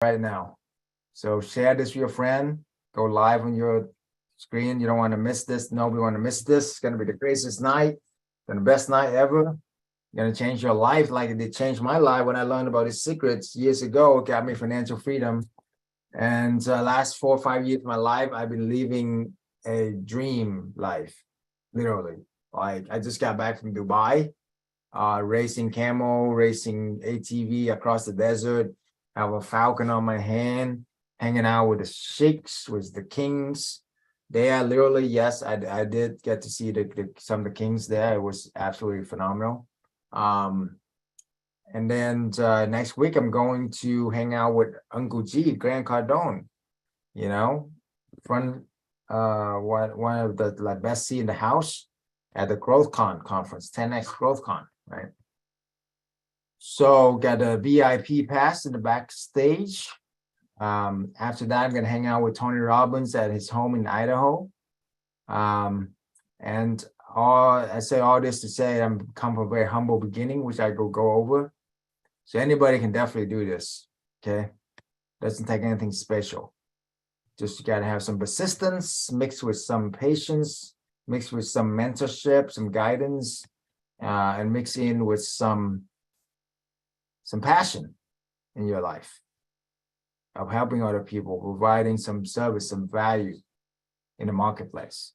right now. So share this with your friend, go live on your screen. You don't want to miss this. Nobody want to miss this. It's going to be the craziest night, the best night ever. Going to change your life like it did change my life when I learned about these secrets years ago. It got me financial freedom. And last 4 or 5 years of my life, I've been living a dream life, literally. Like I just got back from Dubai, racing camel, racing ATV across the desert. I have a falcon on my hand, hanging out with the sheikhs, with the kings. They are literally, yes, I did get to see some of the kings there. It was absolutely phenomenal. And then next week, I'm going to hang out with Uncle G, Grant Cardone, you know, one of the best seat in the house at the GrowthCon conference, 10X GrowthCon, right? So got a VIP pass in the backstage. After that, I'm going to hang out with Tony Robbins at his home in Idaho. And I say all this to say I'm come from a very humble beginning, which I go over. So anybody can definitely do this, okay? Doesn't take anything special. Just you got to have some persistence mixed with some patience, mixed with some mentorship, some guidance, and mix in with some passion in your life of helping other people, providing some service, some value in the marketplace.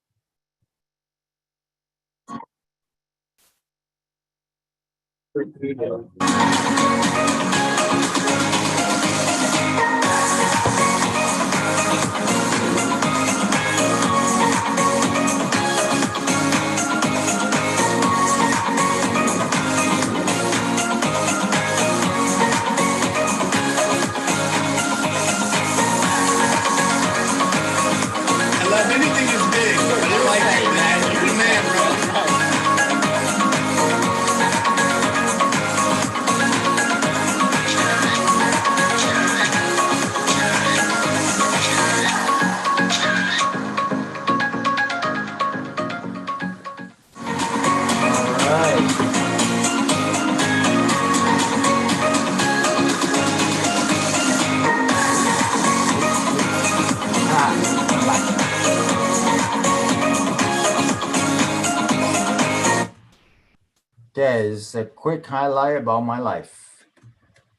Okay, it's a quick highlight about my life.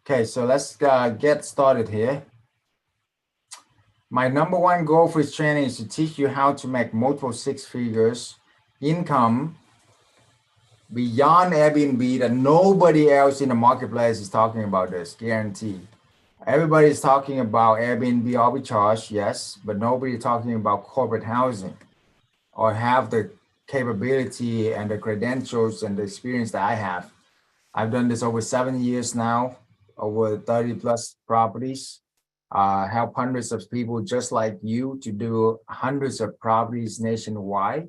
Okay, so let's get started here. My number one goal for this training is to teach you how to make multiple 6 figures income beyond Airbnb that nobody else in the marketplace is talking about this, guarantee. Everybody is talking about Airbnb arbitrage, yes, but nobody is talking about corporate housing or have the capability and the credentials and the experience that I have. I've done this over 7 years now, over 30 plus properties, help hundreds of people just like you to do hundreds of properties nationwide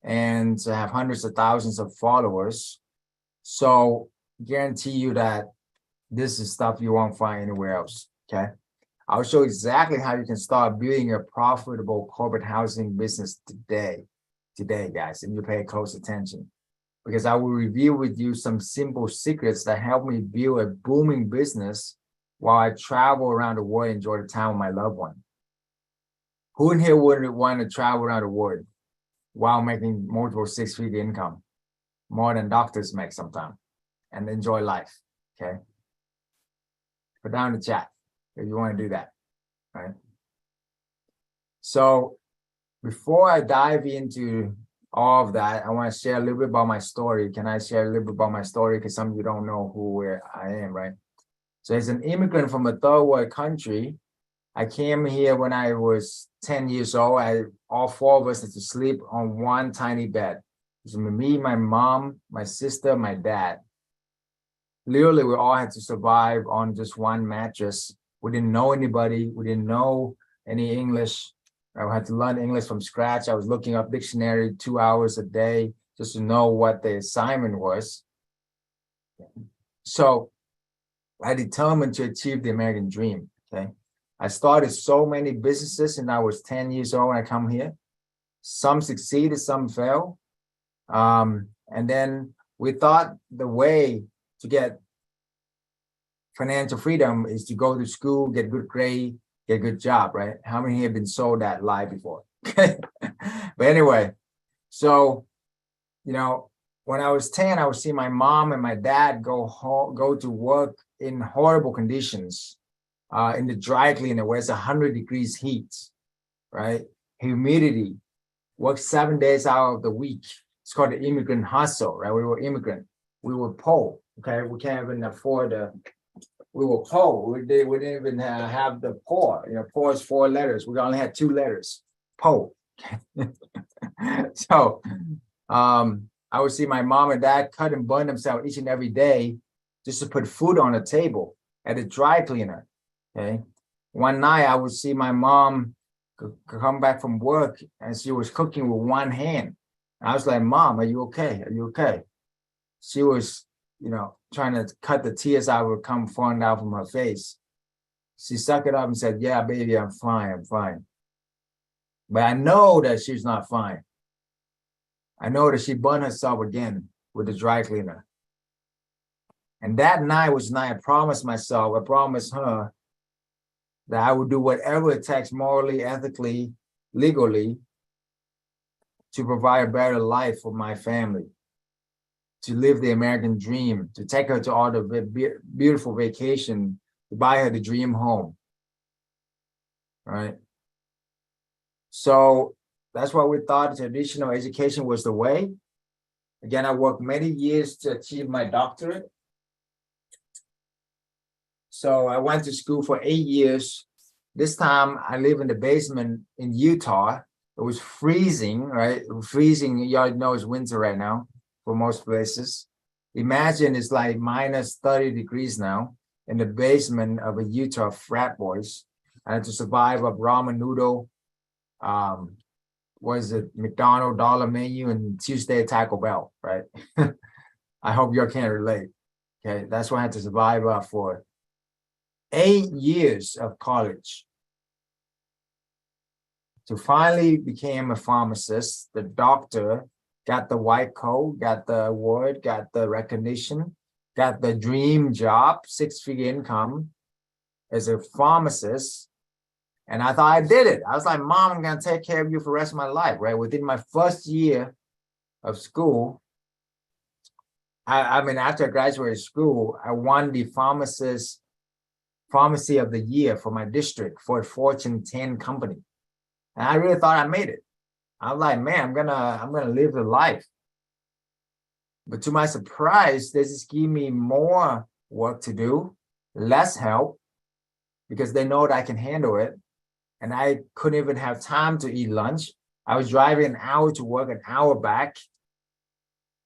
and to have hundreds of thousands of followers. So guarantee you that this is stuff you won't find anywhere else, okay? I'll show exactly how you can start building a profitable corporate housing business today, guys, and you pay close attention, because I will review with you some simple secrets that help me build a booming business while I travel around the world and enjoy the time with my loved one. Who in here wouldn't want to travel around the world while making multiple 6-figure income, more than doctors make sometimes, and enjoy life, okay? Put down in the chat if you want to do that, right? So before I dive into all of that, I want to share a little bit about my story. Can I share a little bit about my story? Because some of you don't know where I am, right? So as an immigrant from a third world country, I came here when I was 10 years old. All 4 of us had to sleep on one tiny bed. It was me, my mom, my sister, my dad. Literally, we all had to survive on just one mattress. We didn't know anybody. We didn't know any English. I had to learn English from scratch. I was looking up dictionary 2 hours a day just to know what the assignment was. So I determined to achieve the American dream, okay? I started so many businesses and I was 10 years old when I come here. Some succeeded, some failed. And then we thought the way to get financial freedom is to go to school, get good grade, get a good job, right? How many have been sold that lie before? But anyway, so, you know, when I was 10, I would see my mom and my dad go to work in horrible conditions in the dry cleaner where it's 100 degrees heat, right? Humidity, work 7 days out of the week. It's called the immigrant hustle, right? We were immigrant. We were poor, okay? We can't even afford we were poor. We didn't even have the poor. You know, poor is 4 letters. We only had 2 letters, poor. So I would see my mom and dad cut and burn themselves each and every day just to put food on the table at a dry cleaner, okay? One night I would see my mom come back from work and she was cooking with one hand. I was like, Mom, are you okay? Are you okay? She was, you know, trying to cut the tears out would come falling out from her face. She sucked it up and said, yeah, baby, I'm fine, I'm fine. But I know that she's not fine. I know that she burned herself again with the dry cleaner. And that night was the night I promised myself, I promised her that I would do whatever it takes morally, ethically, legally to provide a better life for my family, to live the American dream, to take her to all the beautiful vacation, to buy her the dream home, right? So that's why we thought traditional education was the way. Again, I worked many years to achieve my doctorate. So I went to school for 8 years. This time I live in the basement in Utah. It was freezing, right? Freezing, y'all know it's winter right now for most places. Imagine it's like minus 30 degrees now in the basement of a Utah frat boys. I had to survive a ramen noodle, was it McDonald's dollar menu and Tuesday Taco Bell, right? I hope y'all can relate. Okay, that's what I had to survive for 8 years of college. To finally became a pharmacist, the doctor, got the white coat, got the award, got the recognition, got the dream job, 6-figure income as a pharmacist. And I thought I did it. I was like, Mom, I'm going to take care of you for the rest of my life, right? Within my first year of school, I mean, after I graduated school, I won the pharmacy of the year for my district for a Fortune 10 company. And I really thought I made it. I was like, man, I'm gonna live the life. But to my surprise, they just give me more work to do, less help, because they know that I can handle it. And I couldn't even have time to eat lunch. I was driving an hour to work, an hour back.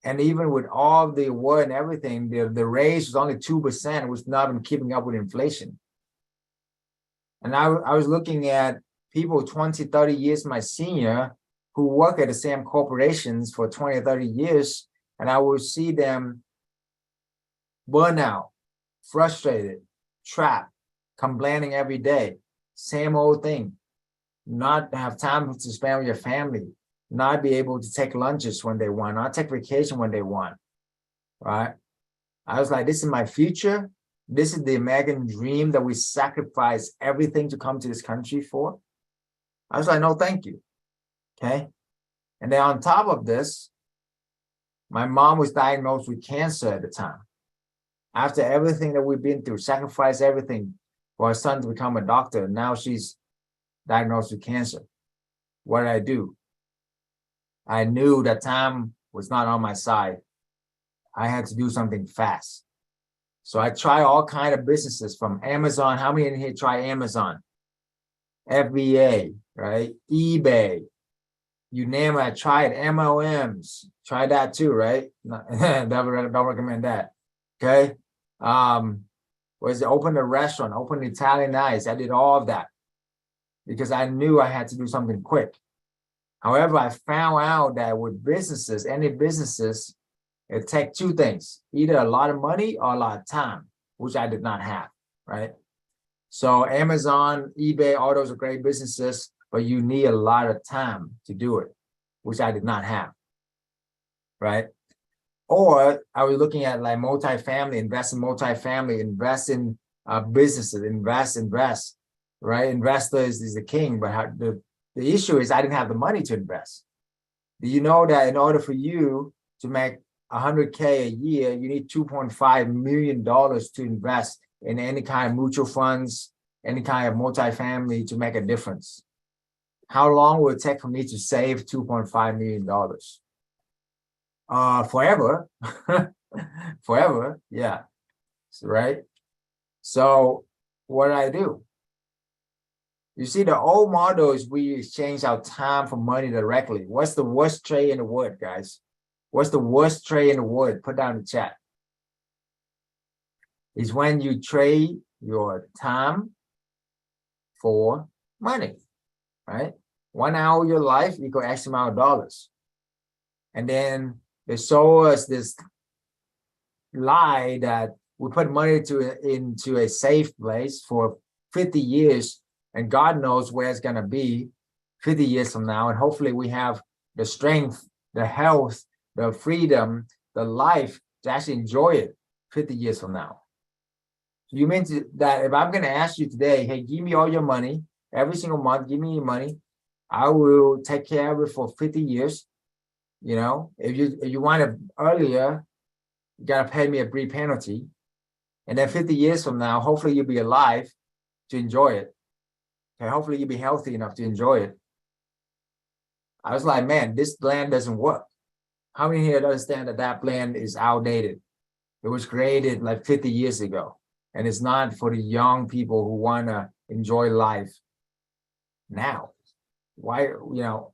And even with all the award and everything, the raise was only 2%, which not even keeping up with inflation. And I was looking at people 20, 30 years my senior who work at the same corporations for 20, 30 years, and I would see them burn out, frustrated, trapped, complaining every day, same old thing, not have time to spend with your family, not be able to take lunches when they want, not take vacation when they want, right? I was like, this is my future. This is the American dream that we sacrifice everything to come to this country for. I was like, no, thank you. Okay. And then on top of this, my mom was diagnosed with cancer at the time. After everything that we've been through, sacrifice everything for our son to become a doctor. Now she's diagnosed with cancer. What did I do? I knew that time was not on my side. I had to do something fast. So I tried all kinds of businesses from Amazon. How many in here try Amazon? FBA, right? eBay, you name it, I tried. MLMs, try that too, right? Don't recommend that. Okay. Was it open a restaurant, open Italian nights? I did all of that because I knew I had to do something quick. However, I found out that with businesses, any businesses, it takes 2 things, either a lot of money or a lot of time, which I did not have, right? So Amazon, eBay, all those are great businesses, but you need a lot of time to do it, which I did not have, right? Or I was looking at like multifamily, invest in multifamily, invest in businesses, invest, right? Investor is the king, but the issue is I didn't have the money to invest. Do you know that in order for you to make 100K a year, you need $2.5 million to invest in any kind of mutual funds, any kind of multifamily to make a difference? How long will it take for me to save $2.5 million? Forever. Forever, yeah. Right? So what did I do? You see, the old model is we exchange our time for money directly. What's the worst trade in the world, guys? What's the worst trade in the world? Put down in the chat. Is when you trade your time for money, right? 1 hour of your life equals X amount of dollars. And then they show us this lie that we put money into a safe place for 50 years, and God knows where it's going to be 50 years from now. And hopefully we have the strength, the health, the freedom, the life to actually enjoy it 50 years from now. You mean that if I'm going to ask you today, hey, give me all your money, every single month, give me your money, I will take care of it for 50 years. You know, if you want it earlier, you got to pay me a brief penalty. And then 50 years from now, hopefully you'll be alive to enjoy it. Okay, hopefully you'll be healthy enough to enjoy it. I was like, man, this plan doesn't work. How many here understand that that plan is outdated? It was created like 50 years ago. And it's not for the young people who want to enjoy life now. Why, you know,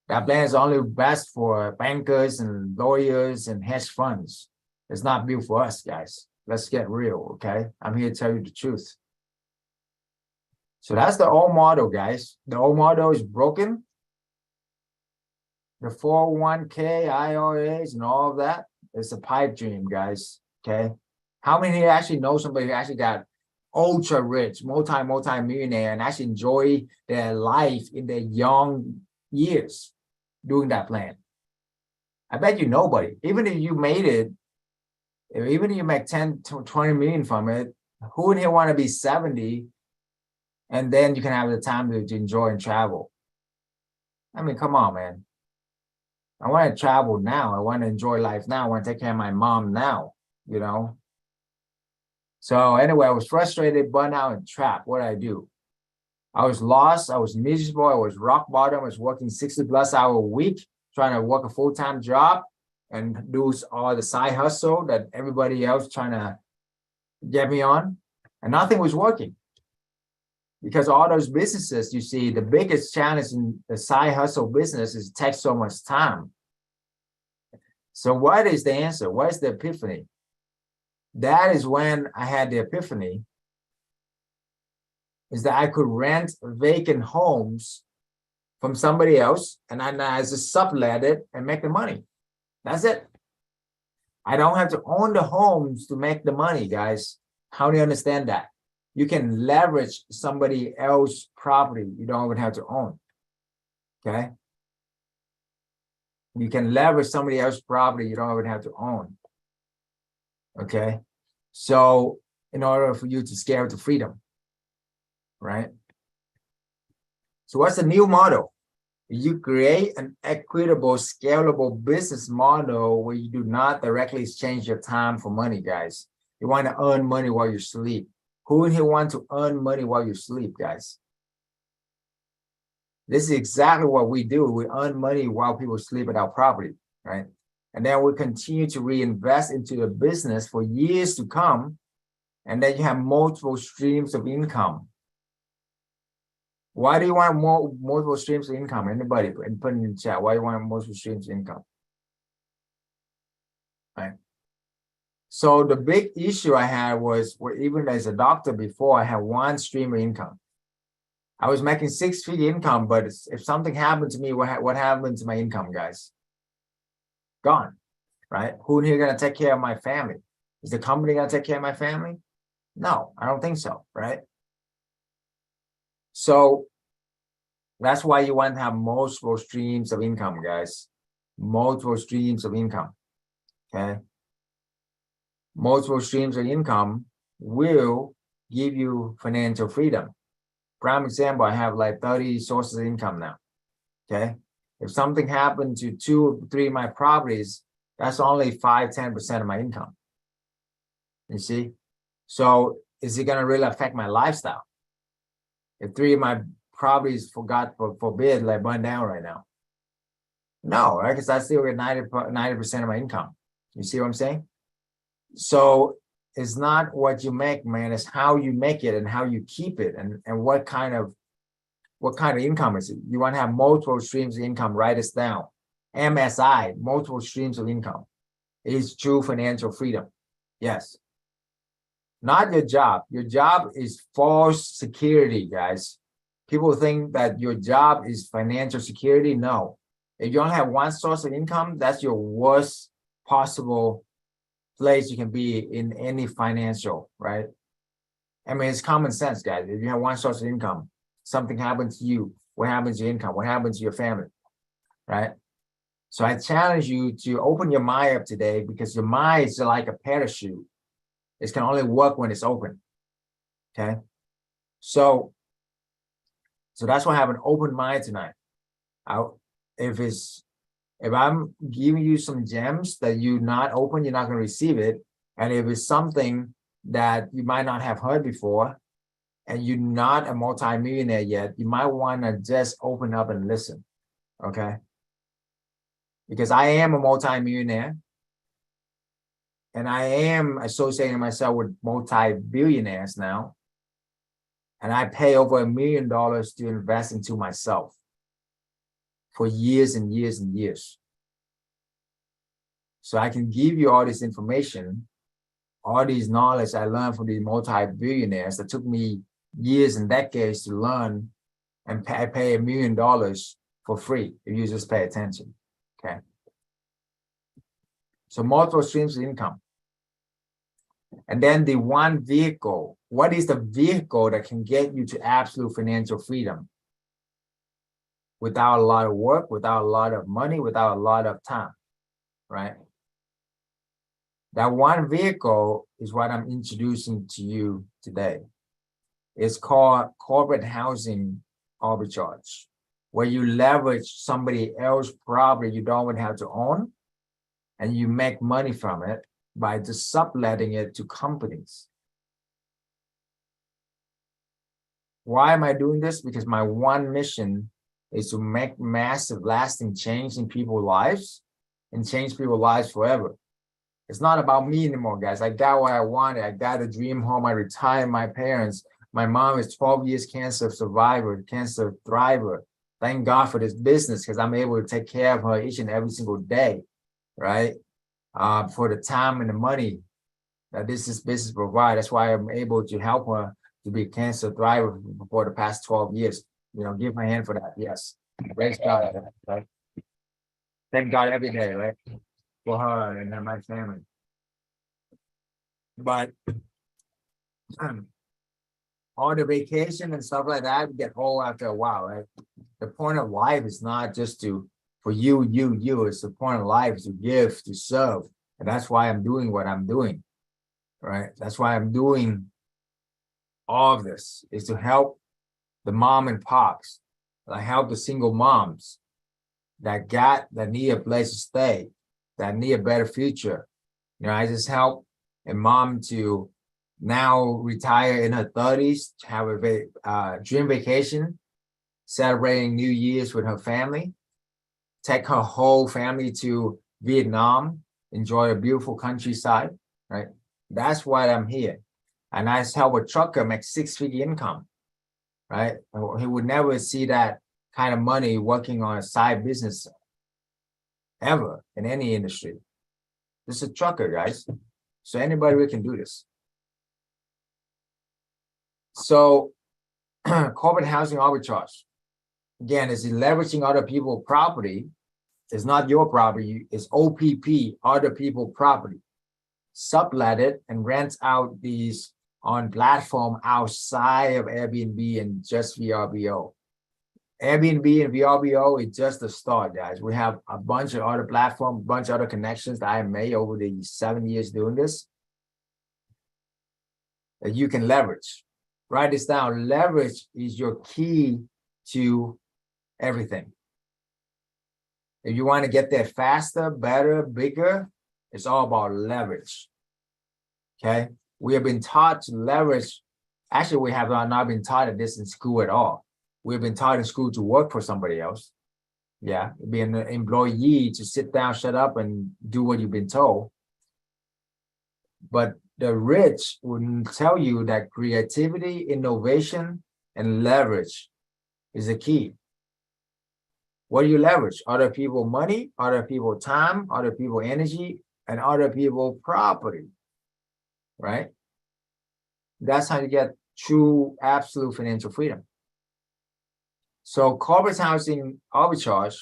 that plan is only best for bankers and lawyers and hedge funds. It's not built for us, guys. Let's get real, okay? I'm here to tell you the truth. So that's the old model, guys. The old model is broken. The 401k, IRAs, and all of that, it's a pipe dream, guys, okay? How many here actually know somebody who actually got ultra rich, multi-millionaire, and actually enjoy their life in their young years doing that plan? I bet you nobody. Even if you made it, even if you make 10 to 20 million from it, who in here want to be 70 and then you can have the time to enjoy and travel? I mean, come on, man. I want to travel now. I want to enjoy life now. I want to take care of my mom now, you know? So anyway, I was frustrated, burnt out, and trapped. What did I do? I was lost. I was miserable. I was rock bottom. I was working 60+ hour a week, trying to work a full-time job and do all the side hustle that everybody else trying to get me on. And nothing was working. Because all those businesses, you see, the biggest challenge in the side hustle business is it takes so much time. So what is the answer? What is the epiphany? That is when I had the epiphany, is that I could rent vacant homes from somebody else, and I just sublet it and make the money. That's it. I don't have to own the homes to make the money, guys. How do you understand that? You can leverage somebody else's property you don't even have to own, okay? You can leverage somebody else's property you don't even have to own, okay? So in order for you to scale to freedom, right? So what's the new model? You create an equitable, scalable business model where you do not directly exchange your time for money, guys. You want to earn money while you sleep. Who in here want to earn money while you sleep, guys? This is exactly what we do. We earn money while people sleep at our property, right? And then we continue to reinvest into the business for years to come. And then you have multiple streams of income. Why do you want multiple streams of income? Anybody put it in the chat. Why do you want multiple streams of income? Right. So the big issue I had was, even as a doctor before, I had one stream of income. I was making 6-figure income, but if something happened to me, what happened to my income, guys? Gone, right? Who in here going to take care of my family? Is the company going to take care of my family? No, I don't think so, right? So that's why you want to have multiple streams of income, guys. Multiple streams of income. Okay. Multiple streams of income will give you financial freedom. Prime example, I have like 30 sources of income now. Okay. If something happened to 2 or 3 of my properties, that's only 5–10% of my income. You see? So is it going to really affect my lifestyle? If 3 of my properties, forbid, like burn down right now? No, right? Because I still get 90% of my income. You see what I'm saying? So it's not what you make, man. It's how you make it and how you keep it, and what kind of income is it. You want to have multiple streams of income. Write this down. MSI, multiple streams of income, is true financial freedom. Yes. Not your job. Your job is false security, guys. People think that your job is financial security. No. If you only have one source of income, that's your worst possible place you can be in any financial, right? I mean, it's common sense, guys. If you have one source of income, something happens to you, what happens to your income? What happens to your family, right? So I challenge you to open your mind up today, because your mind is like a parachute. It can only work when it's open, okay? So that's why I have an open mind tonight. If I'm giving you some gems that you're not open, you're not going to receive it. And if it's something that you might not have heard before, and you're not a multimillionaire yet, you might want to just open up and listen, okay? Because I am a multimillionaire, and I am associating myself with multi-billionaires now. And I pay over $1 million to invest into myself for years and years and years. So I can give you all this information, all these knowledge I learned from these multi-billionaires that took me years and decades to learn, and I pay $1 million for free if you just pay attention, okay? So multiple streams of income. And then the one vehicle. What is the vehicle that can get you to absolute financial freedom without a lot of work, without a lot of money, without a lot of time, right? That one vehicle is what I'm introducing to you today. It's called corporate housing arbitrage, where you leverage somebody else's property you don't even have to own, and you make money from it by just subletting it to companies. Why am I doing this? Because my one mission is to make massive lasting change in people's lives, and change people's lives forever. It's not about me anymore, guys. I got what I wanted. I got a dream home. I retired my parents. My mom is 12 years cancer survivor, cancer thriver. Thank God for this business, because I'm able to take care of her each and every single day, right? For the time and the money that this business provides. That's why I'm able to help her to be a cancer thriver for the past 12 years. You know, give my hand for that. Yes. Praise God. Right? Thank God every day, right? For her and my family. But all the vacation and stuff like that get old after a while, right? The point of life is not just for you. It's the point of life is to give, to serve. And that's why I'm doing what I'm doing, right? That's why I'm doing all of this, is to help the mom and pops. I help the single moms that need a place to stay, that need a better future. You know, I just help a mom to now retire in her 30s, to have a dream vacation, celebrating New Year's with her family, take her whole family to Vietnam, enjoy a beautiful countryside, right? That's why I'm here. And I help a trucker make 6-figure income, right? He would never see that kind of money working on a side business ever in any industry. This is a trucker, guys. So anybody can do this. So corporate housing arbitrage, again, is leveraging other people's property. It's not your property, it's OPP, other people's property. Sublet it and rent out these on platform outside of Airbnb and just VRBO. Airbnb and VRBO is just the start, guys. We have a bunch of other platforms, a bunch of other connections that I have made over the 7 years doing this that you can leverage. Write this down. Leverage is your key to everything. If you want to get there faster, better, bigger, it's all about leverage. Okay? We have been taught to leverage. Actually, we have not been taught this in school at all. We've been taught in school to work for somebody else. Yeah, be an employee, to sit down, shut up, and do what you've been told. But the rich will tell you that creativity, innovation, and leverage is the key. What do you leverage? Other people money, other people time, other people energy, and other people property, right? That's how you get true, absolute financial freedom. So corporate housing arbitrage,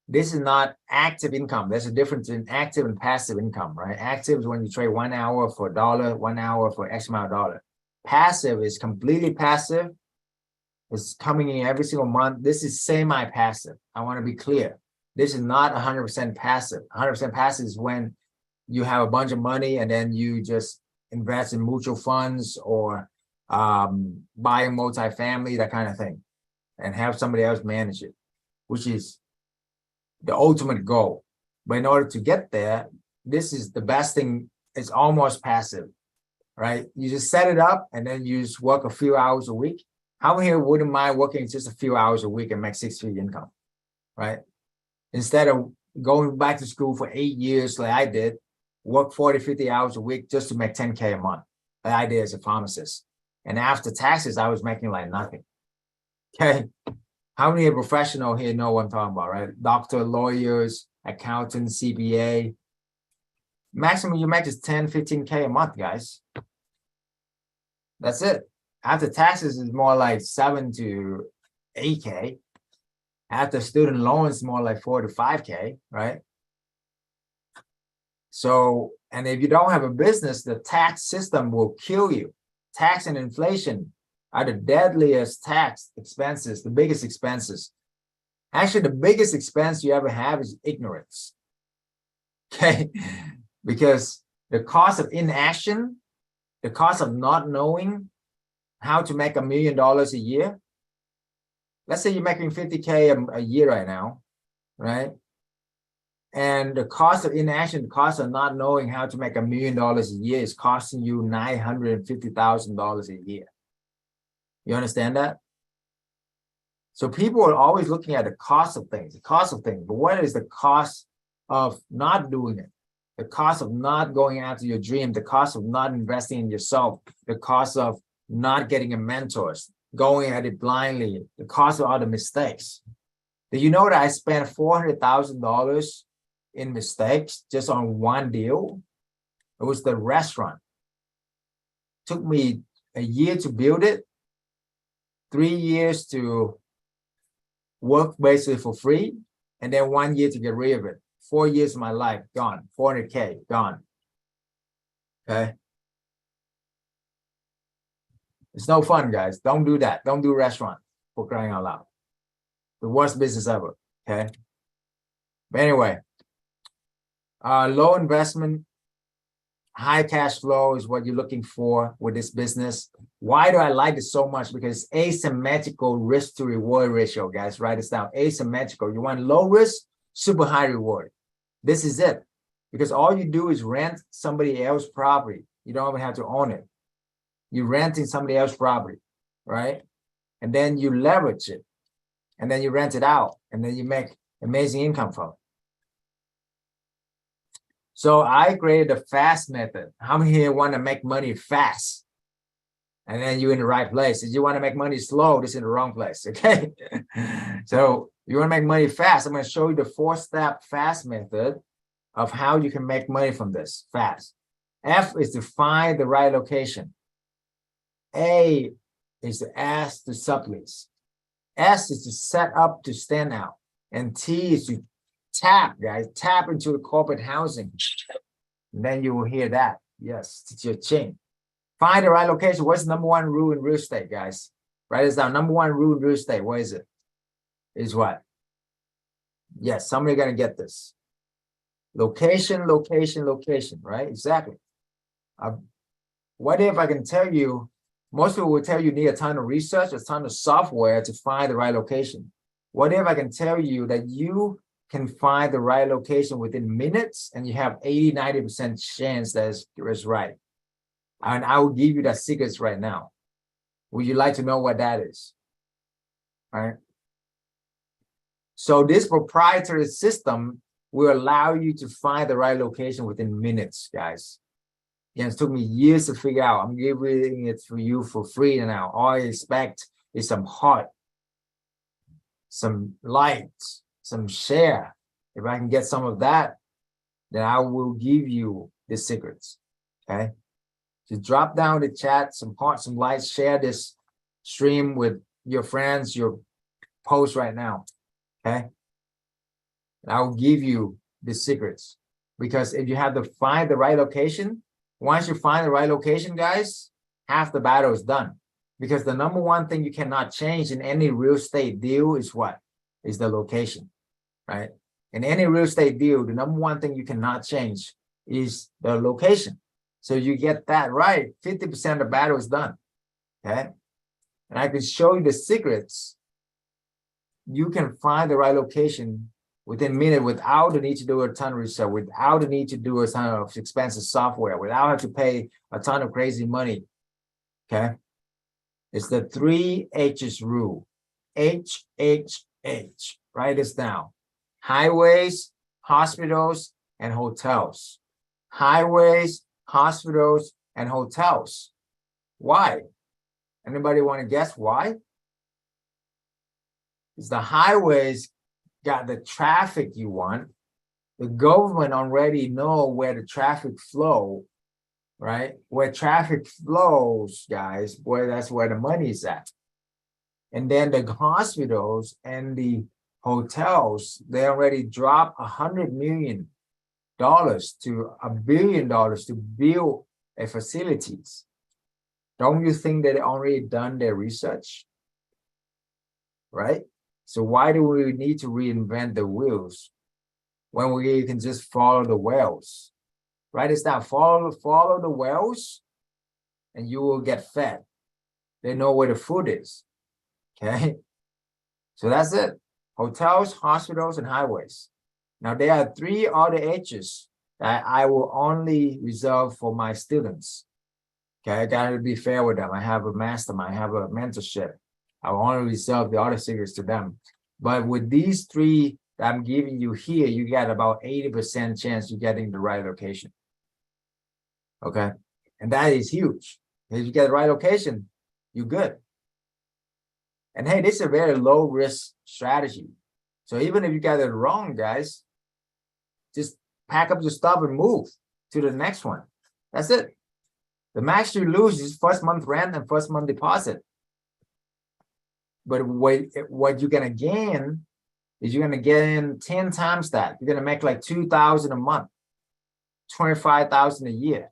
this is not active income. There's a difference in active and passive income, right? Active is when you trade 1 hour for $1, 1 hour for X amount of dollar. Passive is completely passive. It's coming in every single month. This is semi-passive. I want to be clear. This is not 100% passive. 100% passive is when you have a bunch of money and then you just invest in mutual funds or buying multifamily, that kind of thing, and have somebody else manage it, which is the ultimate goal. But in order to get there, this is the best thing. It's almost passive, right? You just set it up and then you just work a few hours a week. How many here wouldn't mind working just a few hours a week and make 6-figure income, right? Instead of going back to school for 8 years like I did, work 40, 50 hours a week just to make 10K a month, like I did as a pharmacist. And after taxes, I was making like nothing. Okay. How many professional here know what I'm talking about, right? Doctor, lawyers, accountants, CPA. Maximum you make is 10, 15K a month, guys. That's it. After taxes is more like 7 to 8K. After student loans, more like 4 to 5K, right? So, and if you don't have a business, the tax system will kill you. Tax and inflation are the deadliest tax expenses, the biggest expenses. Actually, the biggest expense you ever have is ignorance. Okay? Because the cost of inaction, the cost of not knowing how to make $1 million a year. Let's say you're making 50K a year right now, right? And the cost of inaction, the cost of not knowing how to make $1 million a year is costing you $950,000 a year. You understand that? So people are always looking at the cost of things, but what is the cost of not doing it? The cost of not going after your dream, the cost of not investing in yourself, the cost of not getting a mentor, going at it blindly, the cost of all the mistakes. Did you know that I spent $400,000 in mistakes just on one deal? It was the restaurant. Took me a year to build it, 3 years to work basically for free, and then 1 year to get rid of it. 4 years of my life gone, 400K gone. Okay. It's no fun, guys. Don't do that. Don't do restaurant, for crying out loud. The worst business ever. Okay. But anyway, low investment, high cash flow is what you're looking for with this business. Why do I like it so much? Because asymmetrical risk to reward ratio, guys. Write this down. Asymmetrical. You want low risk, super high reward. This is it. Because all you do is rent somebody else's property. You don't even have to own it. You're renting somebody else's property, right? And then you leverage it. And then you rent it out. And then you make amazing income from it. So I created a fast method. How many here want to make money fast? And then you're in the right place. If you want to make money slow, this is in the wrong place, okay? So you want to make money fast. I'm going to show you the 4-step fast method of how you can make money from this fast. F is to find the right location. A is to ask to sublease. S is to set up to stand out. And T is to tap, guys. Tap into the corporate housing. And then you will hear that. Yes, it's your chain. Find the right location. What's the #1 rule in real estate, guys? Write this down. Number one rule in real estate. What is it? Is what? Yes, somebody gonna get this. Location, location, location, right? Exactly. What if I can tell you, most people will tell you need a ton of research, a ton of software to find the right location. What if I can tell you that you can find the right location within minutes and you have 80, 90% chance that it's right? And I will give you the secrets right now. Would you like to know what that is? All right. So this proprietary system will allow you to find the right location within minutes, guys. Again, it took me years to figure out. I'm giving it for you for free now. All I expect is some heart, some likes, some share. If I can get some of that, then I will give you the secrets. Okay. Just drop down the chat, some hearts, some likes, share this stream with your friends, your post right now. Okay. And I will give you the secrets, because if you have to find the right location, once you find the right location, guys, half the battle is done. Because the number one thing you cannot change in any real estate deal is what? Is the location, right? In any real estate deal, the number one thing you cannot change is the location. So you get that right, 50% of the battle is done, okay? And I can show you the secrets. You can find the right location within a minute without the need to do a ton of research, without the need to do a ton of expensive software, without having to pay a ton of crazy money, okay? It's the 3 H's rule. H, H, H. Write this down. Highways, hospitals, and hotels. Highways, hospitals, and hotels. Why? Anybody want to guess why? It's the highways got the traffic you want. The government already know where the traffic flow, right? Where traffic flows, guys, boy, that's where the money is at. And then the hospitals and the hotels, they already dropped $100 million to $1 billion to build a facilities. Don't you think that they already done their research? Right? So why do we need to reinvent the wheels when we can just follow the whales? Write this down. Follow the whales, and you will get fed. They know where the food is. Okay. So that's it. Hotels, hospitals, and highways. Now there are 3 other H's that I will only reserve for my students. Okay, I gotta be fair with them. I have a mastermind, I have a mentorship. I will only reserve the other secrets to them. But with these 3 that I'm giving you here, you get about 80% chance you're getting the right location. Okay, and that is huge. If you get the right location, you're good. And hey, this is a very low risk strategy. So even if you get it wrong, guys, just pack up your stuff and move to the next one. That's it. The max you lose is first month rent and first month deposit. But what you're gonna gain is you're gonna get in 10 times that. You're gonna make like $2,000 a month, $25,000 a year.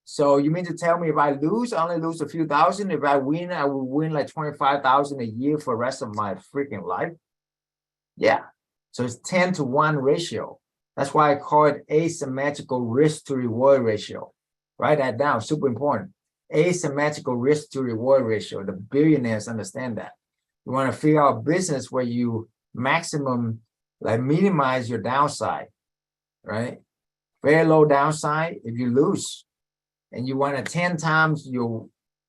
So you mean to tell me if I lose, I only lose a few thousand. If I win, I will win like 25,000 a year for the rest of my freaking life? Yeah. So it's 10-to-1 ratio. That's why I call it asymmetrical risk to reward ratio. Write that down, super important. Asymmetrical risk to reward ratio. The billionaires understand that. You want to figure out a business where you minimize your downside, right? Very low downside if you lose. And you want to 10 times,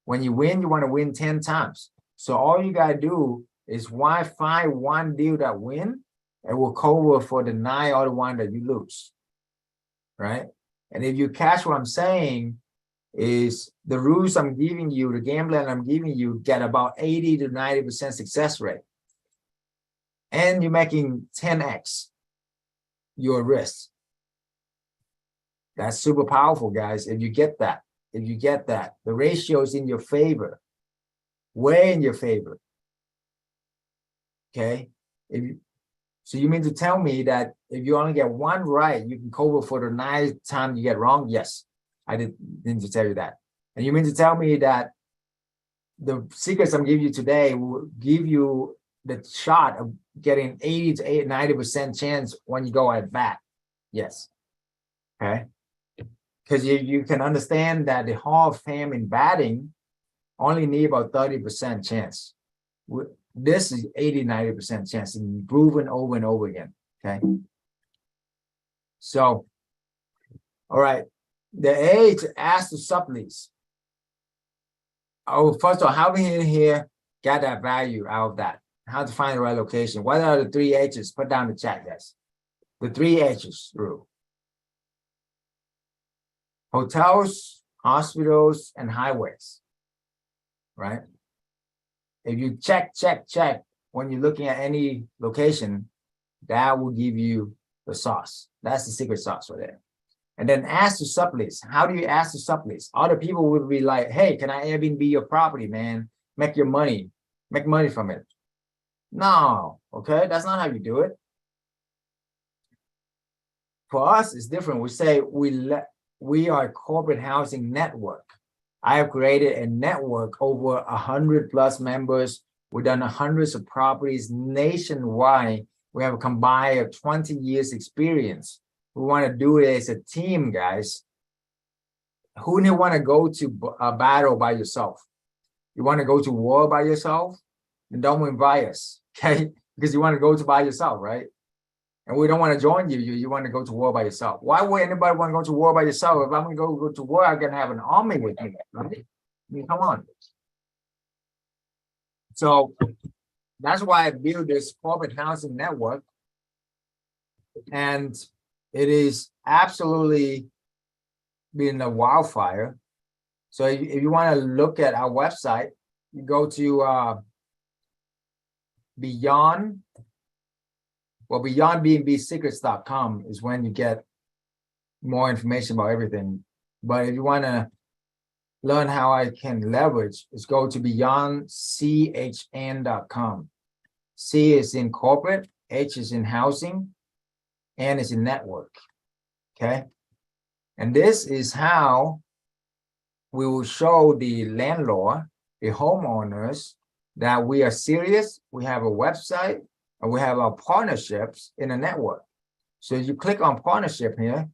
when you win, you want to win 10 times. So all you got to do is find one deal that win, and will cover for the 9 other one that you lose, right? And if you catch what I'm saying, is the rules I'm giving you, the game plan I'm giving you, get about 80 to 90% success rate. And you're making 10x your risk. That's super powerful, guys. If you get that, the ratio is in your favor, way in your favor. Okay. So you mean to tell me that if you only get one right, you can cover for the 9th time you get wrong? Yes, I didn't to tell you that. And you mean to tell me that the secrets I'm giving you today will give you the shot of getting 80 to 90% chance when you go at bat. Yes. Okay. Because you can understand that the Hall of Fame in batting only need about 30% chance. This is 80, 90% chance, and proven over and over again. Okay. So, all right. The A to ask to sublease. Oh, first of all, how we in here get that value out of that? How to find the right location? What are the 3 H's? Put down the chat, guys. The 3 H's rule. Hotels, hospitals, and highways, right? If you check when you're looking at any location, that will give you the sauce. That's the secret sauce right there. And then ask to sublease. How do you ask to sublease? Other people would be like, hey, can I Airbnb your property, man? Make money from it. No, okay, that's not how you do it. For us, it's different. We say we are a corporate housing network. I have created a network over 100+ members. We've done hundreds of properties nationwide. We have a combined of 20 years experience. We want to do it as a team, guys. Who do you want to go to a battle by yourself? You want to go to war by yourself? Then don't invite us, okay? Because you want to go to by yourself, right? And we don't want to join you. You want to go to war by yourself. Why would anybody want to go to war by yourself? If I'm going to go to war, I'm going to have an army with me, right? I mean, come on. So that's why I built this corporate housing network. And it is absolutely been a wildfire. So if you want to look at our website, you go to beyondbnbsecrets.com is when you get more information about everything. But if you want to learn how I can leverage, is go to beyondchn.com. C is in corporate, H is in housing, N is in network. Okay. And this is how we will show the landlord, the homeowners, that we are serious. We have a website and we have our partnerships in a network. So you click on partnership here,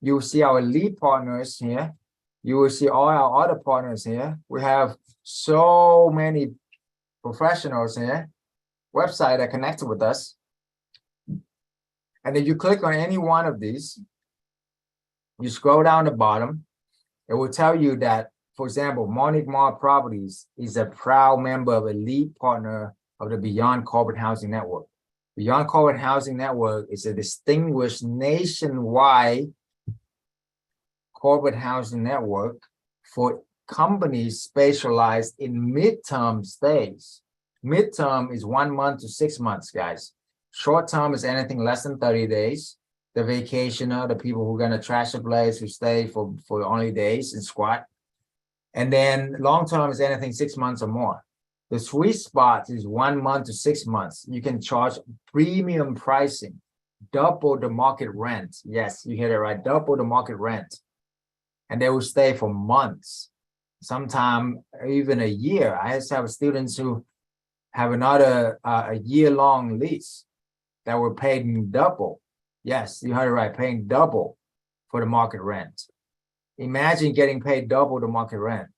you will see our lead partners here. You will see all our other partners here. We have so many professionals here, website that connected with us. And if you click on any one of these, you scroll down the bottom, it will tell you that, for example, Monique Mar Properties is a proud member of a lead partner of the Beyond Corporate Housing Network. Beyond Corporate Housing Network is a distinguished nationwide corporate housing network for companies specialized in midterm stays. Midterm is 1 month to 6 months, guys. Short term is anything less than 30 days. The vacationer, the people who are going to trash the place, who stay for only days and squat. And then long term is anything 6 months or more. The sweet spot is 1 month to 6 months. You can charge premium pricing, double the market rent. Yes, you hear it right, double the market rent. And they will stay for months, sometime even a year. I just have students who have another a year-long lease that were paid in double. Yes, you heard it right, paying double for the market rent. Imagine getting paid double the market rent.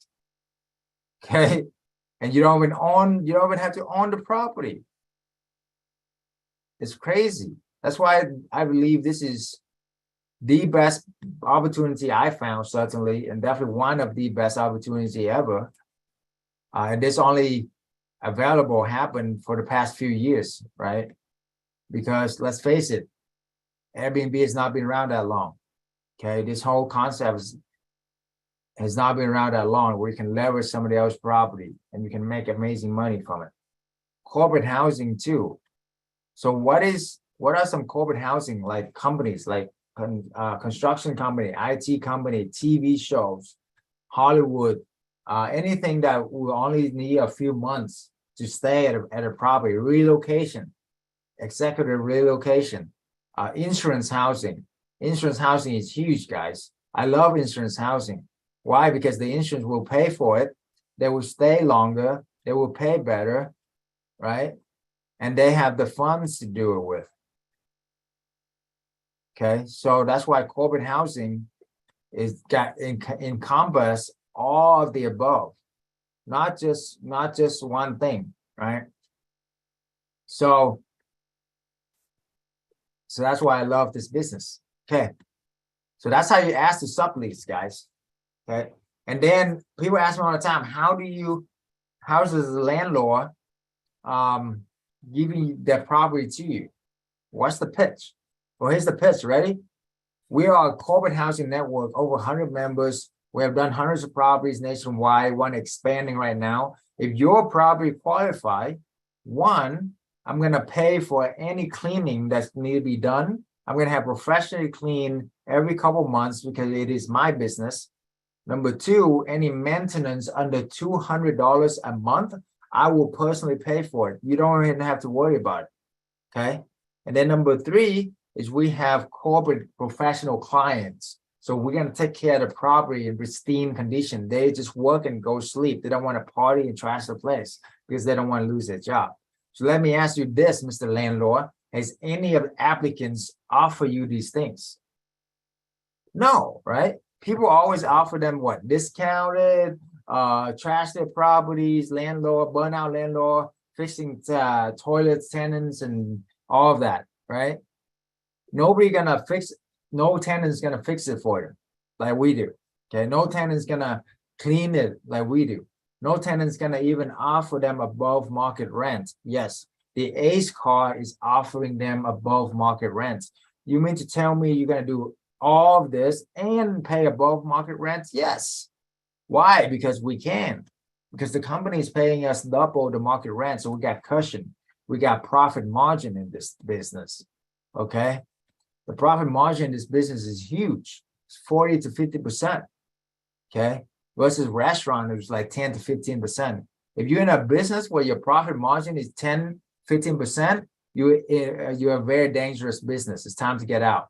Okay. And you don't even have to own the property. It's crazy. That's why I believe this is the best opportunity I found, certainly, and definitely one of the best opportunities ever. And this only happened for the past few years, right? Because let's face it, Airbnb has not been around that long. Okay, this whole concept has not been around that long, where you can leverage somebody else's property and you can make amazing money from it. Corporate housing too. So what are some corporate housing like companies, like construction company, IT company, TV shows, Hollywood, anything that will only need a few months to stay at a property, relocation, executive relocation, insurance housing. Insurance housing is huge, guys. I love insurance housing. Why? Because the insurance will pay for it. they will stay longer, they will pay better, right? And they have the funds to do it with. Okay, so that's why corporate housing is encompass all of the above, not just one thing, right? So that's why I love this business. Okay, so that's how you ask the sublease, guys. Okay, and then people ask me all the time, how's the landlord giving their property to you? What's the pitch? Well, here's the pitch. Ready? We are a corporate housing network, over 100 members. We have done hundreds of properties nationwide, one expanding right now. If your property qualify, one, I'm going to pay for any cleaning that's need to be done. I'm going to have professionally clean every couple months because it is my business. Number two, any maintenance under $200 a month, I will personally pay for it. You don't even have to worry about it. Okay. And then number three is we have corporate professional clients. So we're going to take care of the property in pristine condition. They just work and go sleep. They don't want to party and trash the place because they don't want to lose their job. So let me ask you this, Mr. Landlord, has any of the applicants offer you these things? No, right? People always offer them what? Discounted, trash their properties, landlord, burnout landlord, fixing toilets, tenants, and all of that, right? Nobody gonna fix, no tenant's gonna fix it for you like we do. Okay, no tenant's gonna clean it like we do. No tenant's gonna even offer them above market rent. Yes, the ACE card is offering them above market rent. You mean to tell me you're gonna do all of this and pay above market rent? Yes. Why? Because we can. Because the company is paying us double the market rent, so we got cushion. We got profit margin in this business. Okay. The profit margin in this business is huge. It's 40 to 50%. Okay. Versus restaurant, it's like 10 to 15%. If you're in a business where your profit margin is 10, 15%, you're a very dangerous business. It's time to get out.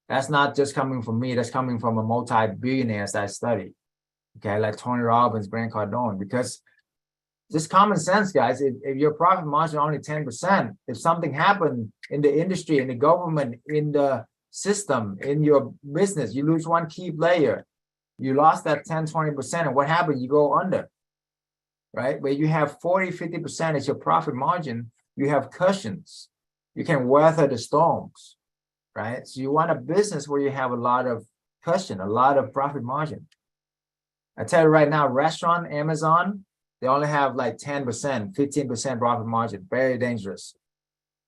That's not just coming from me. That's coming from a multi-billionaires that I study. Okay. Like Tony Robbins, Grant Cardone, because just common sense, guys. If your profit margin only 10%, if something happened in the industry, in the government, in the system, in your business, you lose one key player, you lost that 10, 20%. And what happened? You go under, right? But you have 40, 50% as your profit margin, you have cushions. You can weather the storms, right? So you want a business where you have a lot of cushion, a lot of profit margin. I tell you right now, restaurant, Amazon, they only have like 10%, 15% profit margin. Very dangerous.